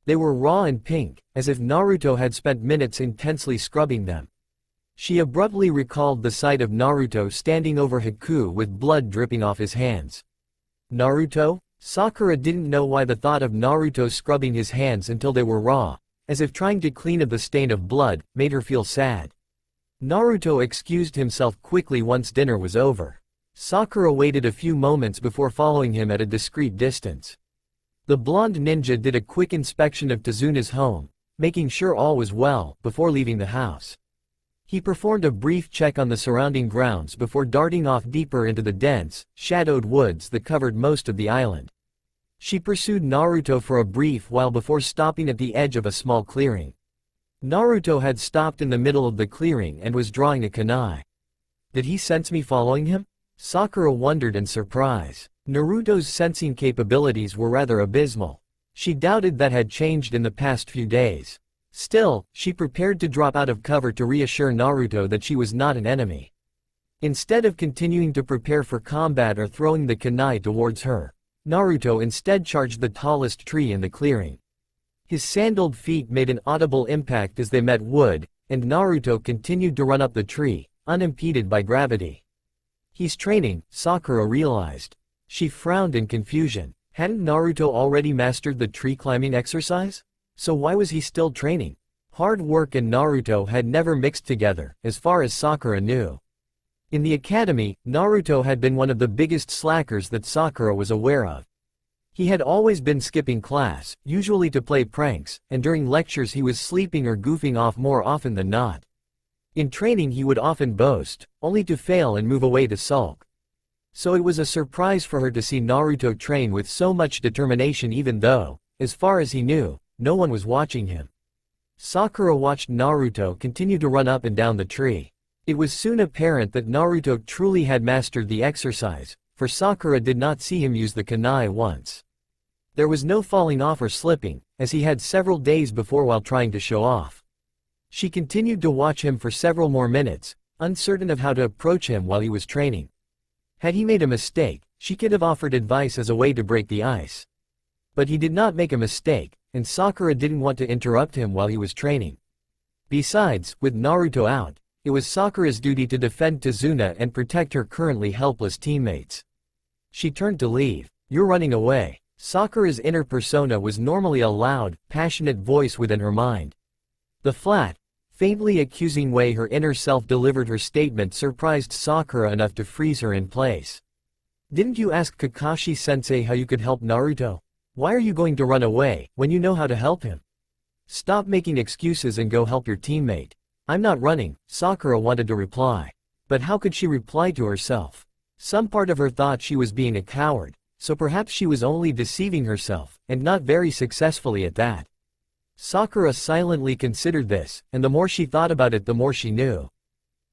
They were raw and pink, as if Naruto had spent minutes intensely scrubbing them. She abruptly recalled the sight of Naruto standing over Haku with blood dripping off his hands. Naruto? Sakura didn't know why the thought of Naruto scrubbing his hands until they were raw, as if trying to clean up the stain of blood, made her feel sad. Naruto excused himself quickly once dinner was over. Sakura waited a few moments before following him at a discreet distance. The blonde ninja did a quick inspection of Tazuna's home, making sure all was well, before leaving the house. He performed a brief check on the surrounding grounds before darting off deeper into the dense, shadowed woods that covered most of the island. She pursued Naruto for a brief while before stopping at the edge of a small clearing. Naruto had stopped in the middle of the clearing and was drawing a kunai. Did he sense me following him? Sakura wondered in surprise. Naruto's sensing capabilities were rather abysmal. She doubted that had changed in the past few days. Still, she prepared to drop out of cover to reassure Naruto that she was not an enemy. Instead of continuing to prepare for combat or throwing the kunai towards her, Naruto instead charged the tallest tree in the clearing. His sandaled feet made an audible impact as they met wood, and Naruto continued to run up the tree, unimpeded by gravity. He's training, Sakura realized. She frowned in confusion. Hadn't Naruto already mastered the tree climbing exercise? So why was he still training? Hard work and Naruto had never mixed together, as far as Sakura knew. In the academy, Naruto had been one of the biggest slackers that Sakura was aware of. He had always been skipping class, usually to play pranks, and during lectures he was sleeping or goofing off more often than not. In training he would often boast, only to fail and move away to sulk. So it was a surprise for her to see Naruto train with so much determination even though, as far as he knew, no one was watching him. Sakura watched Naruto continue to run up and down the tree. It was soon apparent that Naruto truly had mastered the exercise, for Sakura did not see him use the kunai once. There was no falling off or slipping, as he had several days before while trying to show off. She continued to watch him for several more minutes, uncertain of how to approach him while he was training. Had he made a mistake, she could have offered advice as a way to break the ice. But he did not make a mistake, and Sakura didn't want to interrupt him while he was training. Besides, with Naruto out, it was Sakura's duty to defend Tazuna and protect her currently helpless teammates. She turned to leave. "You're running away." Sakura's inner persona was normally a loud, passionate voice within her mind. The flat, faintly accusing way her inner self delivered her statement surprised Sakura enough to freeze her in place. "Didn't you ask Kakashi-sensei how you could help Naruto? Why are you going to run away, when you know how to help him? Stop making excuses and go help your teammate." "I'm not running," Sakura wanted to reply. But how could she reply to herself? Some part of her thought she was being a coward, so perhaps she was only deceiving herself, and not very successfully at that. Sakura silently considered this, and the more she thought about it the more she knew.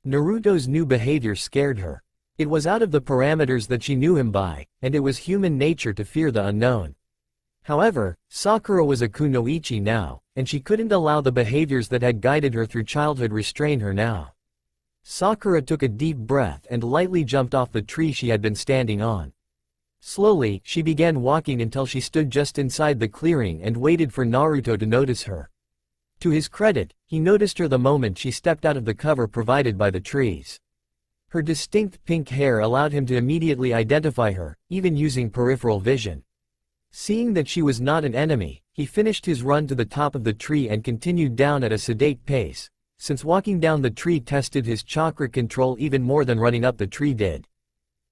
Naruto's new behavior scared her. It was out of the parameters that she knew him by, and it was human nature to fear the unknown. However, Sakura was a kunoichi now, and she couldn't allow the behaviors that had guided her through childhood restrain her now. Sakura took a deep breath and lightly jumped off the tree she had been standing on. Slowly, she began walking until she stood just inside the clearing and waited for Naruto to notice her. To his credit, he noticed her the moment she stepped out of the cover provided by the trees. Her distinct pink hair allowed him to immediately identify her, even using peripheral vision. Seeing that she was not an enemy, he finished his run to the top of the tree and continued down at a sedate pace, since walking down the tree tested his chakra control even more than running up the tree did.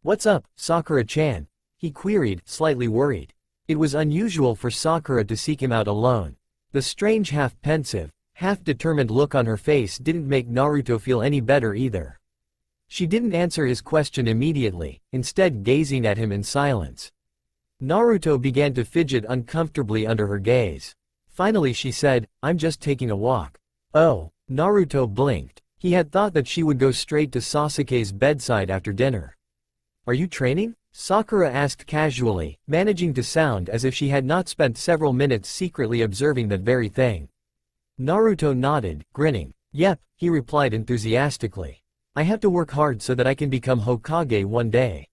"What's up, Sakura-chan?" he queried, slightly worried. It was unusual for Sakura to seek him out alone. The strange half-pensive, half-determined look on her face didn't make Naruto feel any better either. She didn't answer his question immediately, instead gazing at him in silence. Naruto began to fidget uncomfortably under her gaze. Finally she said, "I'm just taking a walk." "Oh." Naruto blinked. He had thought that she would go straight to Sasuke's bedside after dinner. "Are you training?" Sakura asked casually, managing to sound as if she had not spent several minutes secretly observing that very thing. Naruto nodded, grinning. "Yep," he replied enthusiastically. "I have to work hard so that I can become Hokage one day."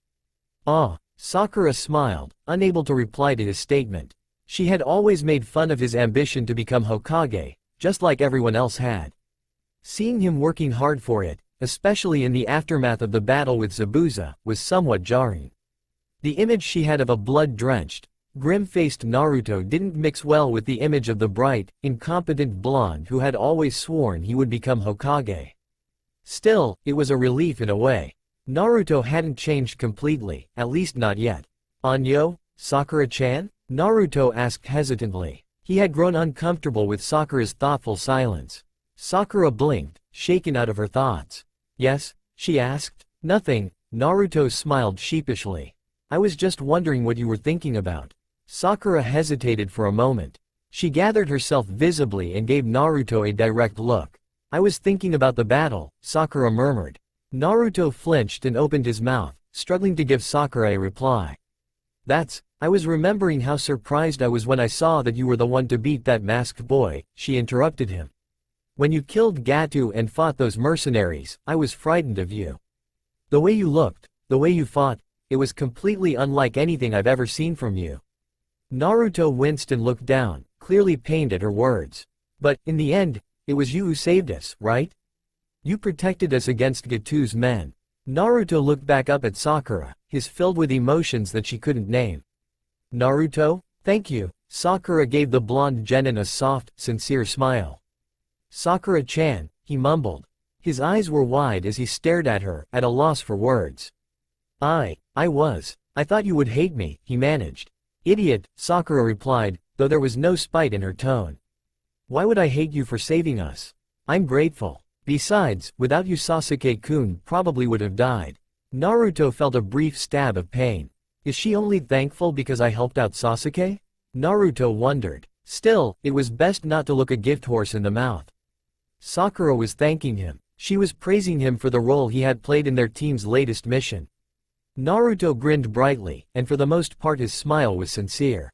"Ah." Sakura smiled, unable to reply to his statement. She had always made fun of his ambition to become Hokage, just like everyone else had. Seeing him working hard for it, especially in the aftermath of the battle with Zabuza, was somewhat jarring. The image she had of a blood-drenched, grim-faced Naruto didn't mix well with the image of the bright, incompetent blonde who had always sworn he would become Hokage. Still, it was a relief in a way. Naruto hadn't changed completely, at least not yet. "Anyo, Sakura-chan?" Naruto asked hesitantly. He had grown uncomfortable with Sakura's thoughtful silence. Sakura blinked, shaken out of her thoughts. "Yes?" she asked. "Nothing." Naruto smiled sheepishly. "I was just wondering what you were thinking about." Sakura hesitated for a moment. She gathered herself visibly and gave Naruto a direct look. "I was thinking about the battle," Sakura murmured. Naruto flinched and opened his mouth, struggling to give Sakura a reply. I was remembering how surprised I was when I saw that you were the one to beat that masked boy," she interrupted him. "When you killed Gato and fought those mercenaries, I was frightened of you. The way you looked, the way you fought, it was completely unlike anything I've ever seen from you." Naruto winced and looked down, clearly pained at her words. But, in the end, it was you who saved us, right? You protected us against Gatu's men. Naruto looked back up at Sakura, his filled with emotions that she couldn't name. Naruto, thank you. Sakura gave the blonde genin a soft, sincere smile. Sakura-chan, he mumbled. His eyes were wide as he stared at her, at a loss for words. I thought you would hate me, he managed. Idiot, Sakura replied, though there was no spite in her tone. Why would I hate you for saving us? I'm grateful. Besides, without you Sasuke-kun probably would have died. Naruto felt a brief stab of pain. Is she only thankful because I helped out Sasuke? Naruto wondered. Still, it was best not to look a gift horse in the mouth. Sakura was thanking him. She was praising him for the role he had played in their team's latest mission. Naruto grinned brightly, and for the most part his smile was sincere.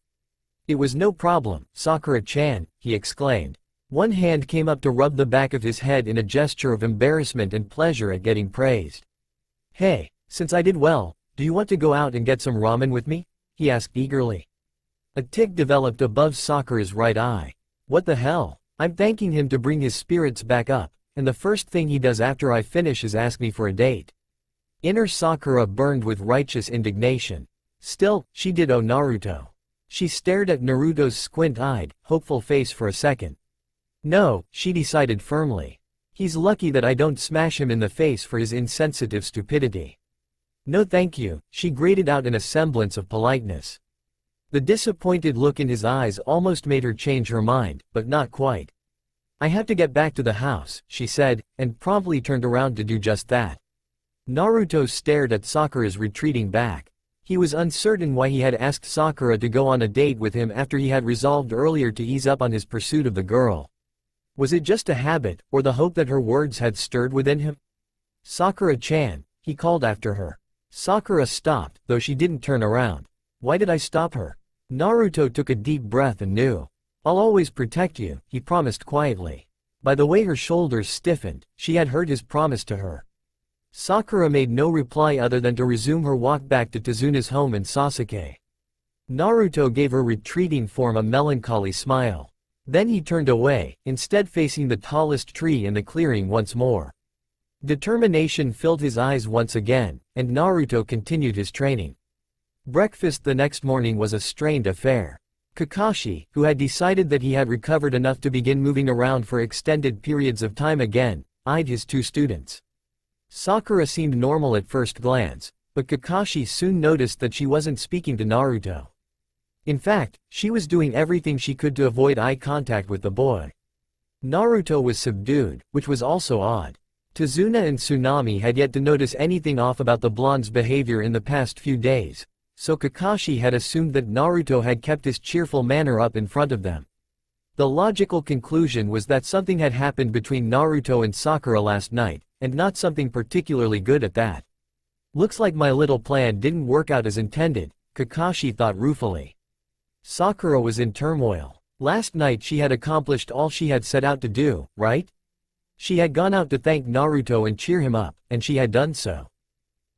It was no problem, Sakura-chan, he exclaimed. One hand came up to rub the back of his head in a gesture of embarrassment and pleasure at getting praised. Hey, since I did well, do you want to go out and get some ramen with me? He asked eagerly. A tic developed above Sakura's right eye. What the hell? I'm thanking him to bring his spirits back up, and the first thing he does after I finish is ask me for a date. Inner Sakura burned with righteous indignation. Still, she did owe Naruto. She stared at Naruto's squint-eyed, hopeful face for a second. No, she decided firmly. He's lucky that I don't smash him in the face for his insensitive stupidity. No thank you, she grated out in a semblance of politeness. The disappointed look in his eyes almost made her change her mind, but not quite. I have to get back to the house, she said, and promptly turned around to do just that. Naruto stared at Sakura's retreating back. He was uncertain why he had asked Sakura to go on a date with him after he had resolved earlier to ease up on his pursuit of the girl. Was it just a habit, or the hope that her words had stirred within him? Sakura-chan, he called after her. Sakura stopped, though she didn't turn around. Why did I stop her? Naruto took a deep breath and knew. I'll always protect you, he promised quietly. By the way her shoulders stiffened, she had heard his promise to her. Sakura made no reply other than to resume her walk back to Tazuna's home and Sasuke. Naruto gave her retreating form a melancholy smile. Then he turned away, instead facing the tallest tree in the clearing once more. Determination filled his eyes once again, and Naruto continued his training. Breakfast the next morning was a strained affair. Kakashi, who had decided that he had recovered enough to begin moving around for extended periods of time again, eyed his two students. Sakura seemed normal at first glance, but Kakashi soon noticed that she wasn't speaking to Naruto. In fact, she was doing everything she could to avoid eye contact with the boy. Naruto was subdued, which was also odd. Tazuna and Tsunami had yet to notice anything off about the blonde's behavior in the past few days, so Kakashi had assumed that Naruto had kept his cheerful manner up in front of them. The logical conclusion was that something had happened between Naruto and Sakura last night, and not something particularly good at that. Looks like my little plan didn't work out as intended, Kakashi thought ruefully. Sakura was in turmoil. Last night she had accomplished all she had set out to do, right? She had gone out to thank Naruto and cheer him up, and she had done so.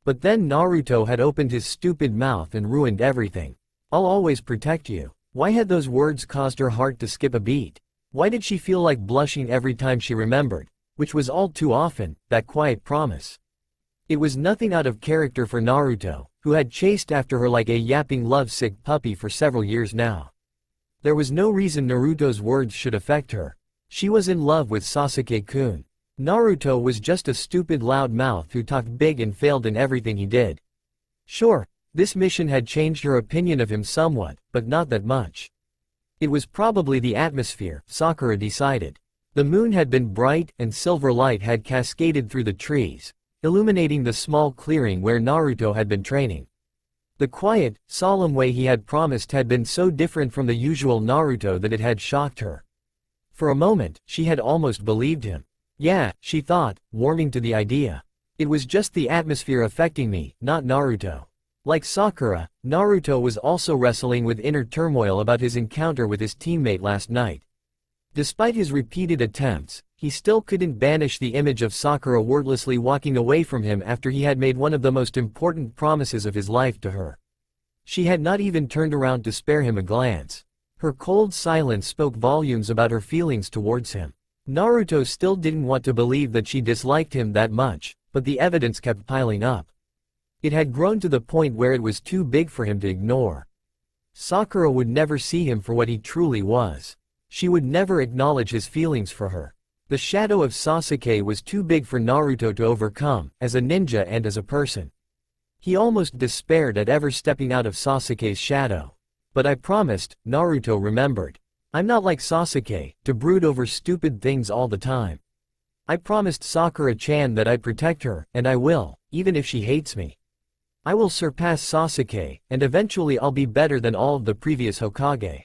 But then Naruto had opened his stupid mouth and ruined everything. I'll always protect you. Why had those words caused her heart to skip a beat? Why did she feel like blushing every time she remembered, which was all too often, that quiet promise? It was nothing out of character for Naruto, who had chased after her like a yapping lovesick puppy for several years now. There was no reason Naruto's words should affect her. She was in love with Sasuke-kun. Naruto was just a stupid loud mouth who talked big and failed in everything he did. Sure, this mission had changed her opinion of him somewhat, but not that much. It was probably the atmosphere, Sakura decided. The moon had been bright and silver light had cascaded through the trees, illuminating the small clearing where Naruto had been training. The quiet, solemn way he had promised had been so different from the usual Naruto that it had shocked her. For a moment, she had almost believed him. Yeah, she thought, warming to the idea. It was just the atmosphere affecting me, not Naruto. Like Sakura, Naruto was also wrestling with inner turmoil about his encounter with his teammate last night. Despite his repeated attempts, he still couldn't banish the image of Sakura wordlessly walking away from him after he had made one of the most important promises of his life to her. She had not even turned around to spare him a glance. Her cold silence spoke volumes about her feelings towards him. Naruto still didn't want to believe that she disliked him that much, but the evidence kept piling up. It had grown to the point where it was too big for him to ignore. Sakura would never see him for what he truly was. She would never acknowledge his feelings for her. The shadow of Sasuke was too big for Naruto to overcome, as a ninja and as a person. He almost despaired at ever stepping out of Sasuke's shadow. But I promised, Naruto remembered. I'm not like Sasuke, to brood over stupid things all the time. I promised Sakura-chan that I'd protect her, and I will, even if she hates me. I will surpass Sasuke, and eventually I'll be better than all of the previous Hokage.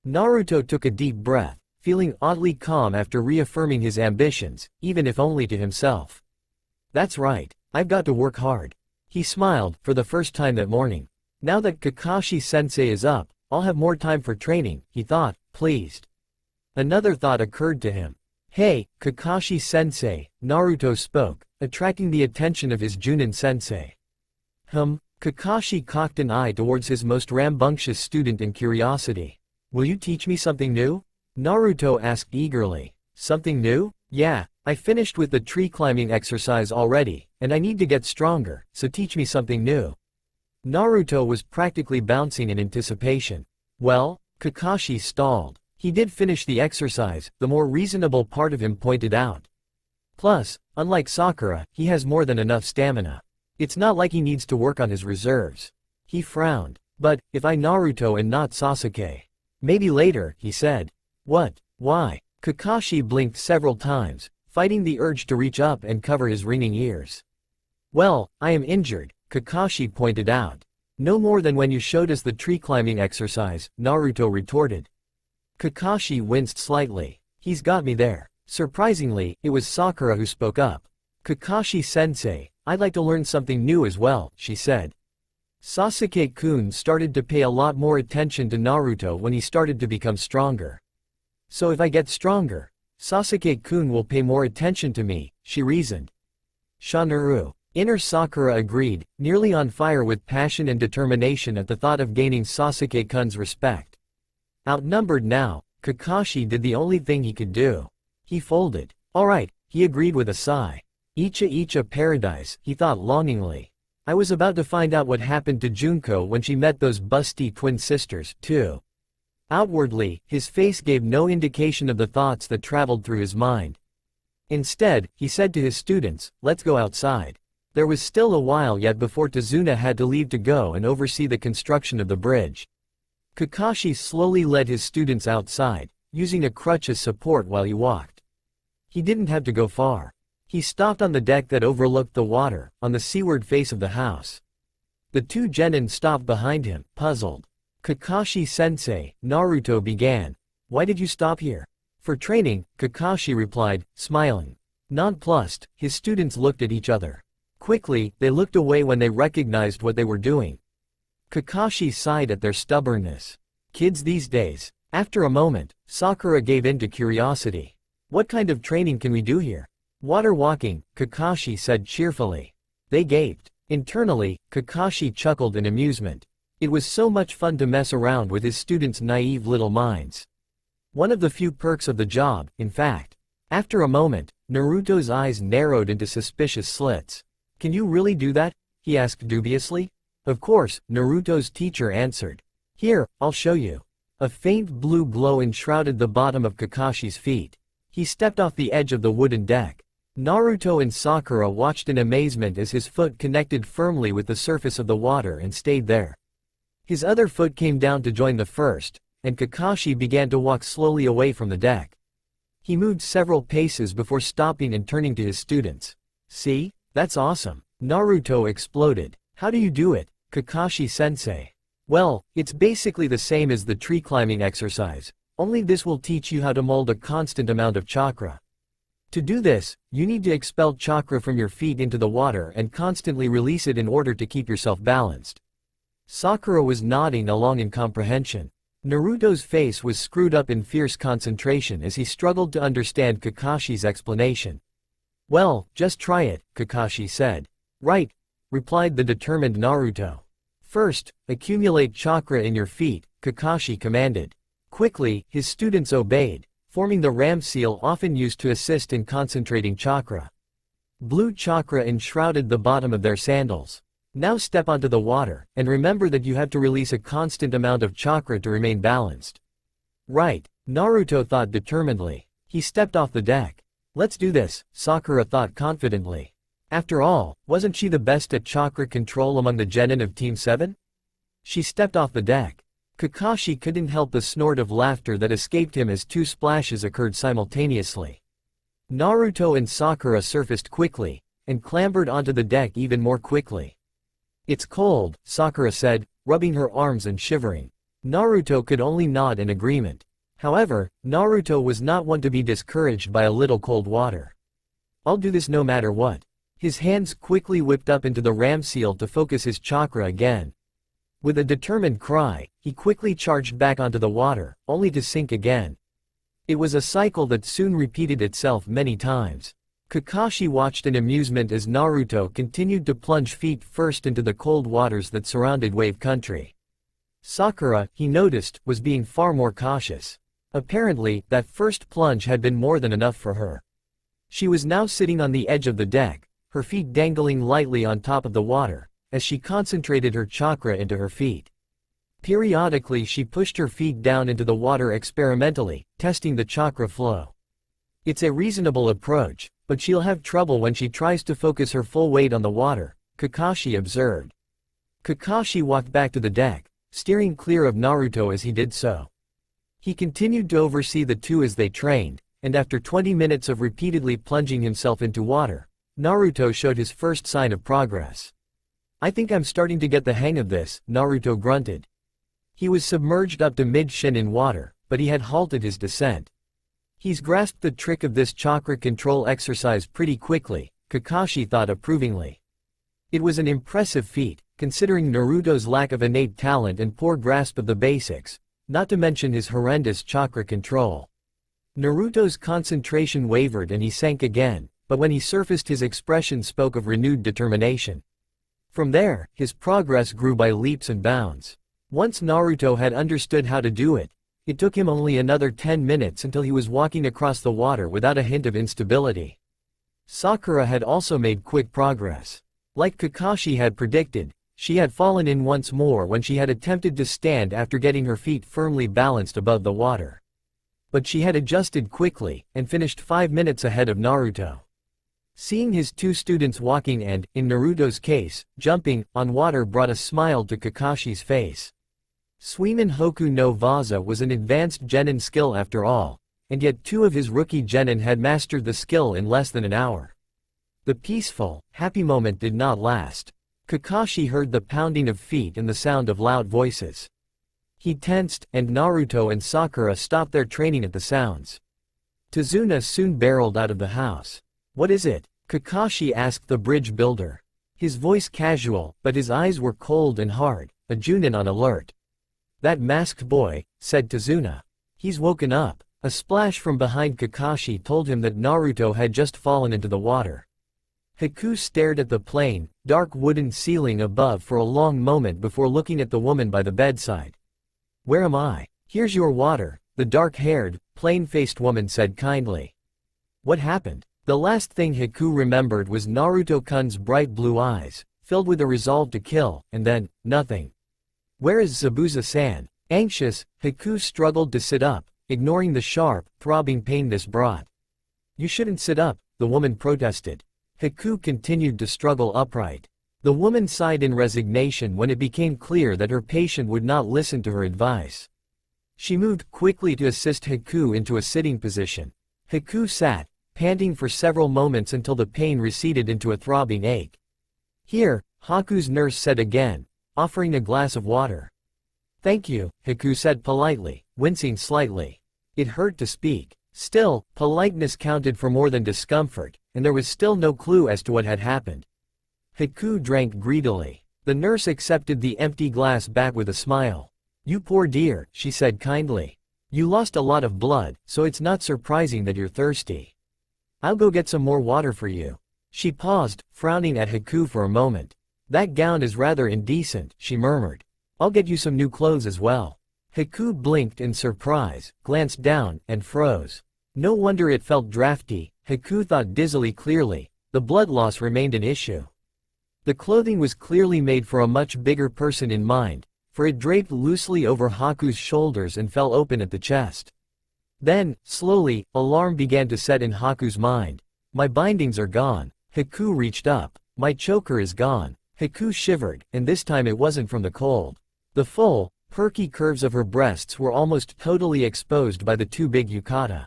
Naruto took a deep breath, feeling oddly calm after reaffirming his ambitions, even if only to himself. That's right, I've got to work hard. He smiled, for the first time that morning. Now that Kakashi-sensei is up, I'll have more time for training, he thought, pleased. Another thought occurred to him. Hey, Kakashi-sensei, Naruto spoke, attracting the attention of his Junin-sensei. Kakashi cocked an eye towards his most rambunctious student in curiosity. Will you teach me something new? Naruto asked eagerly. Something new? Yeah, I finished with the tree climbing exercise already, and I need to get stronger, so teach me something new. Naruto was practically bouncing in anticipation. Well, Kakashi stalled. He did finish the exercise, the more reasonable part of him pointed out. Plus, unlike Sakura, he has more than enough stamina. It's not like he needs to work on his reserves. He frowned. But, if I Naruto and not Sasuke? Maybe later, he said. What? Why? Kakashi blinked several times, fighting the urge to reach up and cover his ringing ears. Well, I am injured, Kakashi pointed out. No more than when you showed us the tree climbing exercise, Naruto retorted. Kakashi winced slightly. He's got me there. Surprisingly, it was Sakura who spoke up. Kakashi-sensei, I'd like to learn something new as well, she said. Sasuke-kun started to pay a lot more attention to Naruto when he started to become stronger. So if I get stronger, Sasuke-kun will pay more attention to me, she reasoned. Shanuru. Inner Sakura agreed, nearly on fire with passion and determination at the thought of gaining Sasuke-kun's respect. Outnumbered now, Kakashi did the only thing he could do. He folded. Alright, he agreed with a sigh. Icha paradise, he thought longingly. I was about to find out what happened to Junko when she met those busty twin sisters, too. Outwardly, his face gave no indication of the thoughts that traveled through his mind. Instead, he said to his students, let's go outside. There was still a while yet before Tazuna had to leave to go and oversee the construction of the bridge. Kakashi slowly led his students outside, using a crutch as support while he walked. He didn't have to go far. He stopped on the deck that overlooked the water, on the seaward face of the house. The two genin stopped behind him, puzzled. Kakashi-sensei, Naruto began. Why did you stop here? For training, Kakashi replied, smiling. Nonplussed, his students looked at each other. Quickly, they looked away when they recognized what they were doing. Kakashi sighed at their stubbornness. Kids these days. After a moment, Sakura gave in to curiosity. What kind of training can we do here? Water walking, Kakashi said cheerfully. They gaped. Internally, Kakashi chuckled in amusement. It was so much fun to mess around with his students' naive little minds. One of the few perks of the job, in fact. After a moment, Naruto's eyes narrowed into suspicious slits. Can you really do that? He asked dubiously. Of course, Naruto's teacher answered. Here, I'll show you. A faint blue glow enshrouded the bottom of Kakashi's feet. He stepped off the edge of the wooden deck. Naruto and Sakura watched in amazement as his foot connected firmly with the surface of the water and stayed there. His other foot came down to join the first, and Kakashi began to walk slowly away from the deck. He moved several paces before stopping and turning to his students. See? That's awesome. Naruto exploded. How do you do it, Kakashi-sensei? Well, it's basically the same as the tree climbing exercise, only this will teach you how to mold a constant amount of chakra. To do this, you need to expel chakra from your feet into the water and constantly release it in order to keep yourself balanced. Sakura was nodding along in comprehension. Naruto's face was screwed up in fierce concentration as he struggled to understand Kakashi's explanation. Well, just try it, Kakashi said. Right, replied the determined Naruto. First, accumulate chakra in your feet, Kakashi commanded. Quickly, his students obeyed, forming the ram seal often used to assist in concentrating chakra. Blue chakra enshrouded the bottom of their sandals. Now step onto the water, and remember that you have to release a constant amount of chakra to remain balanced. Right, Naruto thought determinedly. He stepped off the deck. Let's do this, Sakura thought confidently. After all, wasn't she the best at chakra control among the genin of Team 7? She stepped off the deck. Kakashi couldn't help the snort of laughter that escaped him as two splashes occurred simultaneously. Naruto and Sakura surfaced quickly, and clambered onto the deck even more quickly. It's cold, Sakura said, rubbing her arms and shivering. Naruto could only nod in agreement. However, Naruto was not one to be discouraged by a little cold water. I'll do this no matter what. His hands quickly whipped up into the ram seal to focus his chakra again. With a determined cry, he quickly charged back onto the water, only to sink again. It was a cycle that soon repeated itself many times. Kakashi watched in amusement as Naruto continued to plunge feet first into the cold waters that surrounded wave country. Sakura, he noticed, was being far more cautious. Apparently, that first plunge had been more than enough for her. She was now sitting on the edge of the deck, her feet dangling lightly on top of the water, as she concentrated her chakra into her feet. Periodically she pushed her feet down into the water experimentally, testing the chakra flow. It's a reasonable approach, but she'll have trouble when she tries to focus her full weight on the water, Kakashi observed. Kakashi walked back to the deck, steering clear of Naruto as he did so. He continued to oversee the two as they trained, and after 20 minutes of repeatedly plunging himself into water, Naruto showed his first sign of progress. I think I'm starting to get the hang of this, Naruto grunted. He was submerged up to mid-shin in water, but he had halted his descent. He's grasped the trick of this chakra control exercise pretty quickly, Kakashi thought approvingly. It was an impressive feat, considering Naruto's lack of innate talent and poor grasp of the basics, not to mention his horrendous chakra control. Naruto's concentration wavered and he sank again, but when he surfaced his expression spoke of renewed determination. From there, his progress grew by leaps and bounds. Once Naruto had understood how to do it, it took him only another 10 minutes until he was walking across the water without a hint of instability. Sakura had also made quick progress. Like Kakashi had predicted, she had fallen in once more when she had attempted to stand after getting her feet firmly balanced above the water. But she had adjusted quickly, and finished 5 minutes ahead of Naruto. Seeing his two students walking and, in Naruto's case, jumping, on water brought a smile to Kakashi's face. Suimin Hoku no Vaza was an advanced genin skill after all, and yet two of his rookie genin had mastered the skill in less than an hour. The peaceful, happy moment did not last. Kakashi heard the pounding of feet and the sound of loud voices. He tensed, and Naruto and Sakura stopped their training at the sounds. Tazuna soon barreled out of the house. What is it? Kakashi asked the bridge builder. His voice casual, but his eyes were cold and hard, a Junin on alert. That masked boy, said Tazuna. He's woken up. A splash from behind Kakashi told him that Naruto had just fallen into the water. Haku stared at the plain, dark wooden ceiling above for a long moment before looking at the woman by the bedside. Where am I? Here's your water, the dark-haired, plain-faced woman said kindly. What happened? The last thing Haku remembered was Naruto-kun's bright blue eyes, filled with a resolve to kill, and then, nothing. Where is Zabuza-san? Anxious, Haku struggled to sit up, ignoring the sharp, throbbing pain this brought. You shouldn't sit up, the woman protested. Haku continued to struggle upright. The woman sighed in resignation when it became clear that her patient would not listen to her advice. She moved quickly to assist Haku into a sitting position. Haku sat, panting for several moments until the pain receded into a throbbing ache. Here, Haku's nurse said again, offering a glass of water. Thank you, Haku said politely, wincing slightly. It hurt to speak. Still, politeness counted for more than discomfort, and there was still no clue as to what had happened. Haku drank greedily. The nurse accepted the empty glass back with a smile. You poor dear, she said kindly. You lost a lot of blood, so it's not surprising that you're thirsty. I'll go get some more water for you. She paused, frowning at Haku for a moment. That gown is rather indecent, she murmured. I'll get you some new clothes as well. Haku blinked in surprise, glanced down, and froze. No wonder it felt drafty, Haku thought dizzily clearly. The blood loss remained an issue. The clothing was clearly made for a much bigger person in mind, for it draped loosely over Haku's shoulders and fell open at the chest. Then, slowly, alarm began to set in Haku's mind. My bindings are gone. Haku reached up. My choker is gone. Haku shivered, and this time it wasn't from the cold. The full, perky curves of her breasts were almost totally exposed by the too big yukata.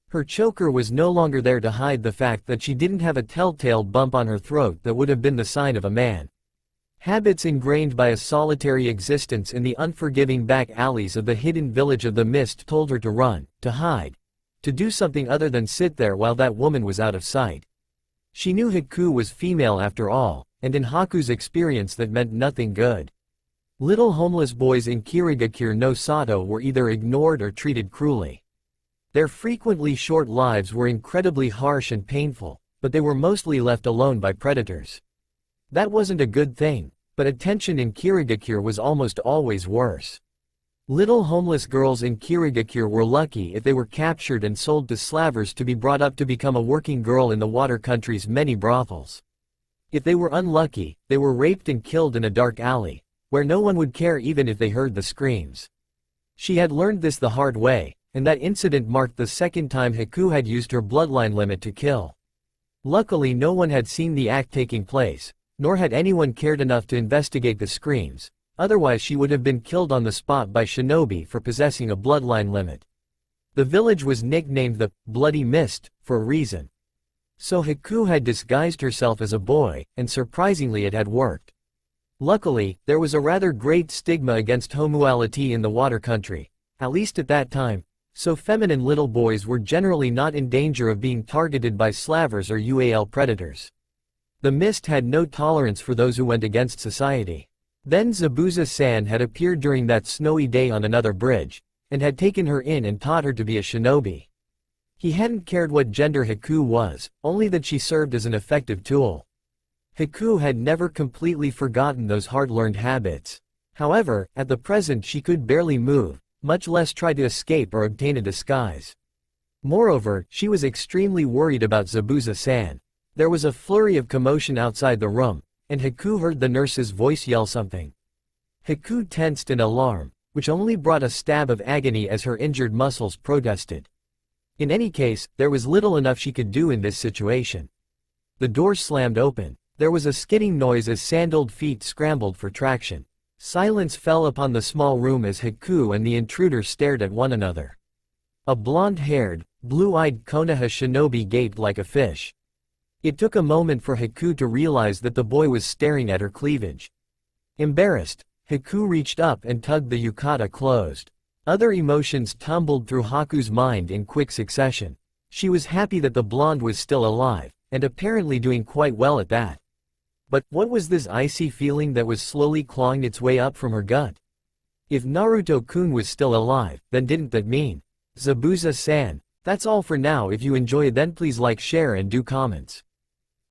Her choker was no longer there to hide the fact that she didn't have a telltale bump on her throat that would have been the sign of a man. Habits ingrained by a solitary existence in the unforgiving back alleys of the hidden village of the mist told her to run, to hide, to do something other than sit there while that woman was out of sight. She knew Haku was female after all, and in Haku's experience that meant nothing good. Little homeless boys in Kirigakure no Sato were either ignored or treated cruelly. Their frequently short lives were incredibly harsh and painful, but they were mostly left alone by predators. That wasn't a good thing, but attention in Kirigakure was almost always worse. Little homeless girls in Kirigakure were lucky if they were captured and sold to slavers to be brought up to become a working girl in the water country's many brothels. If they were unlucky, they were raped and killed in a dark alley, where no one would care even if they heard the screams. She had learned this the hard way, and that incident marked the second time Haku had used her bloodline limit to kill. Luckily no one had seen the act taking place, nor had anyone cared enough to investigate the screams, otherwise she would have been killed on the spot by shinobi for possessing a bloodline limit. The village was nicknamed the Bloody Mist for a reason. So Haku had disguised herself as a boy, and surprisingly it had worked. Luckily, there was a rather great stigma against homoality in the water country, at least at that time, so feminine little boys were generally not in danger of being targeted by slavers or UAL predators. The mist had no tolerance for those who went against society. Then Zabuza-san had appeared during that snowy day on another bridge, and had taken her in and taught her to be a shinobi. He hadn't cared what gender Haku was, only that she served as an effective tool. Haku had never completely forgotten those hard-learned habits. However, at the present she could barely move, much less try to escape or obtain a disguise. Moreover, she was extremely worried about Zabuza-san. There was a flurry of commotion outside the room, and Haku heard the nurse's voice yell something. Haku tensed in alarm, which only brought a stab of agony as her injured muscles protested. In any case, there was little enough she could do in this situation. The door slammed open. There was a skidding noise as sandaled feet scrambled for traction. Silence fell upon the small room as Haku and the intruder stared at one another. A blonde-haired, blue-eyed Konoha shinobi gaped like a fish. It took a moment for Haku to realize that the boy was staring at her cleavage. Embarrassed, Haku reached up and tugged the yukata closed. Other emotions tumbled through Haku's mind in quick succession. She was happy that the blonde was still alive, and apparently doing quite well at that. But what was this icy feeling that was slowly clawing its way up from her gut? If Naruto-kun was still alive, then didn't that mean? Zabuza-san, that's all for now. If you enjoy then please like, share and do comments.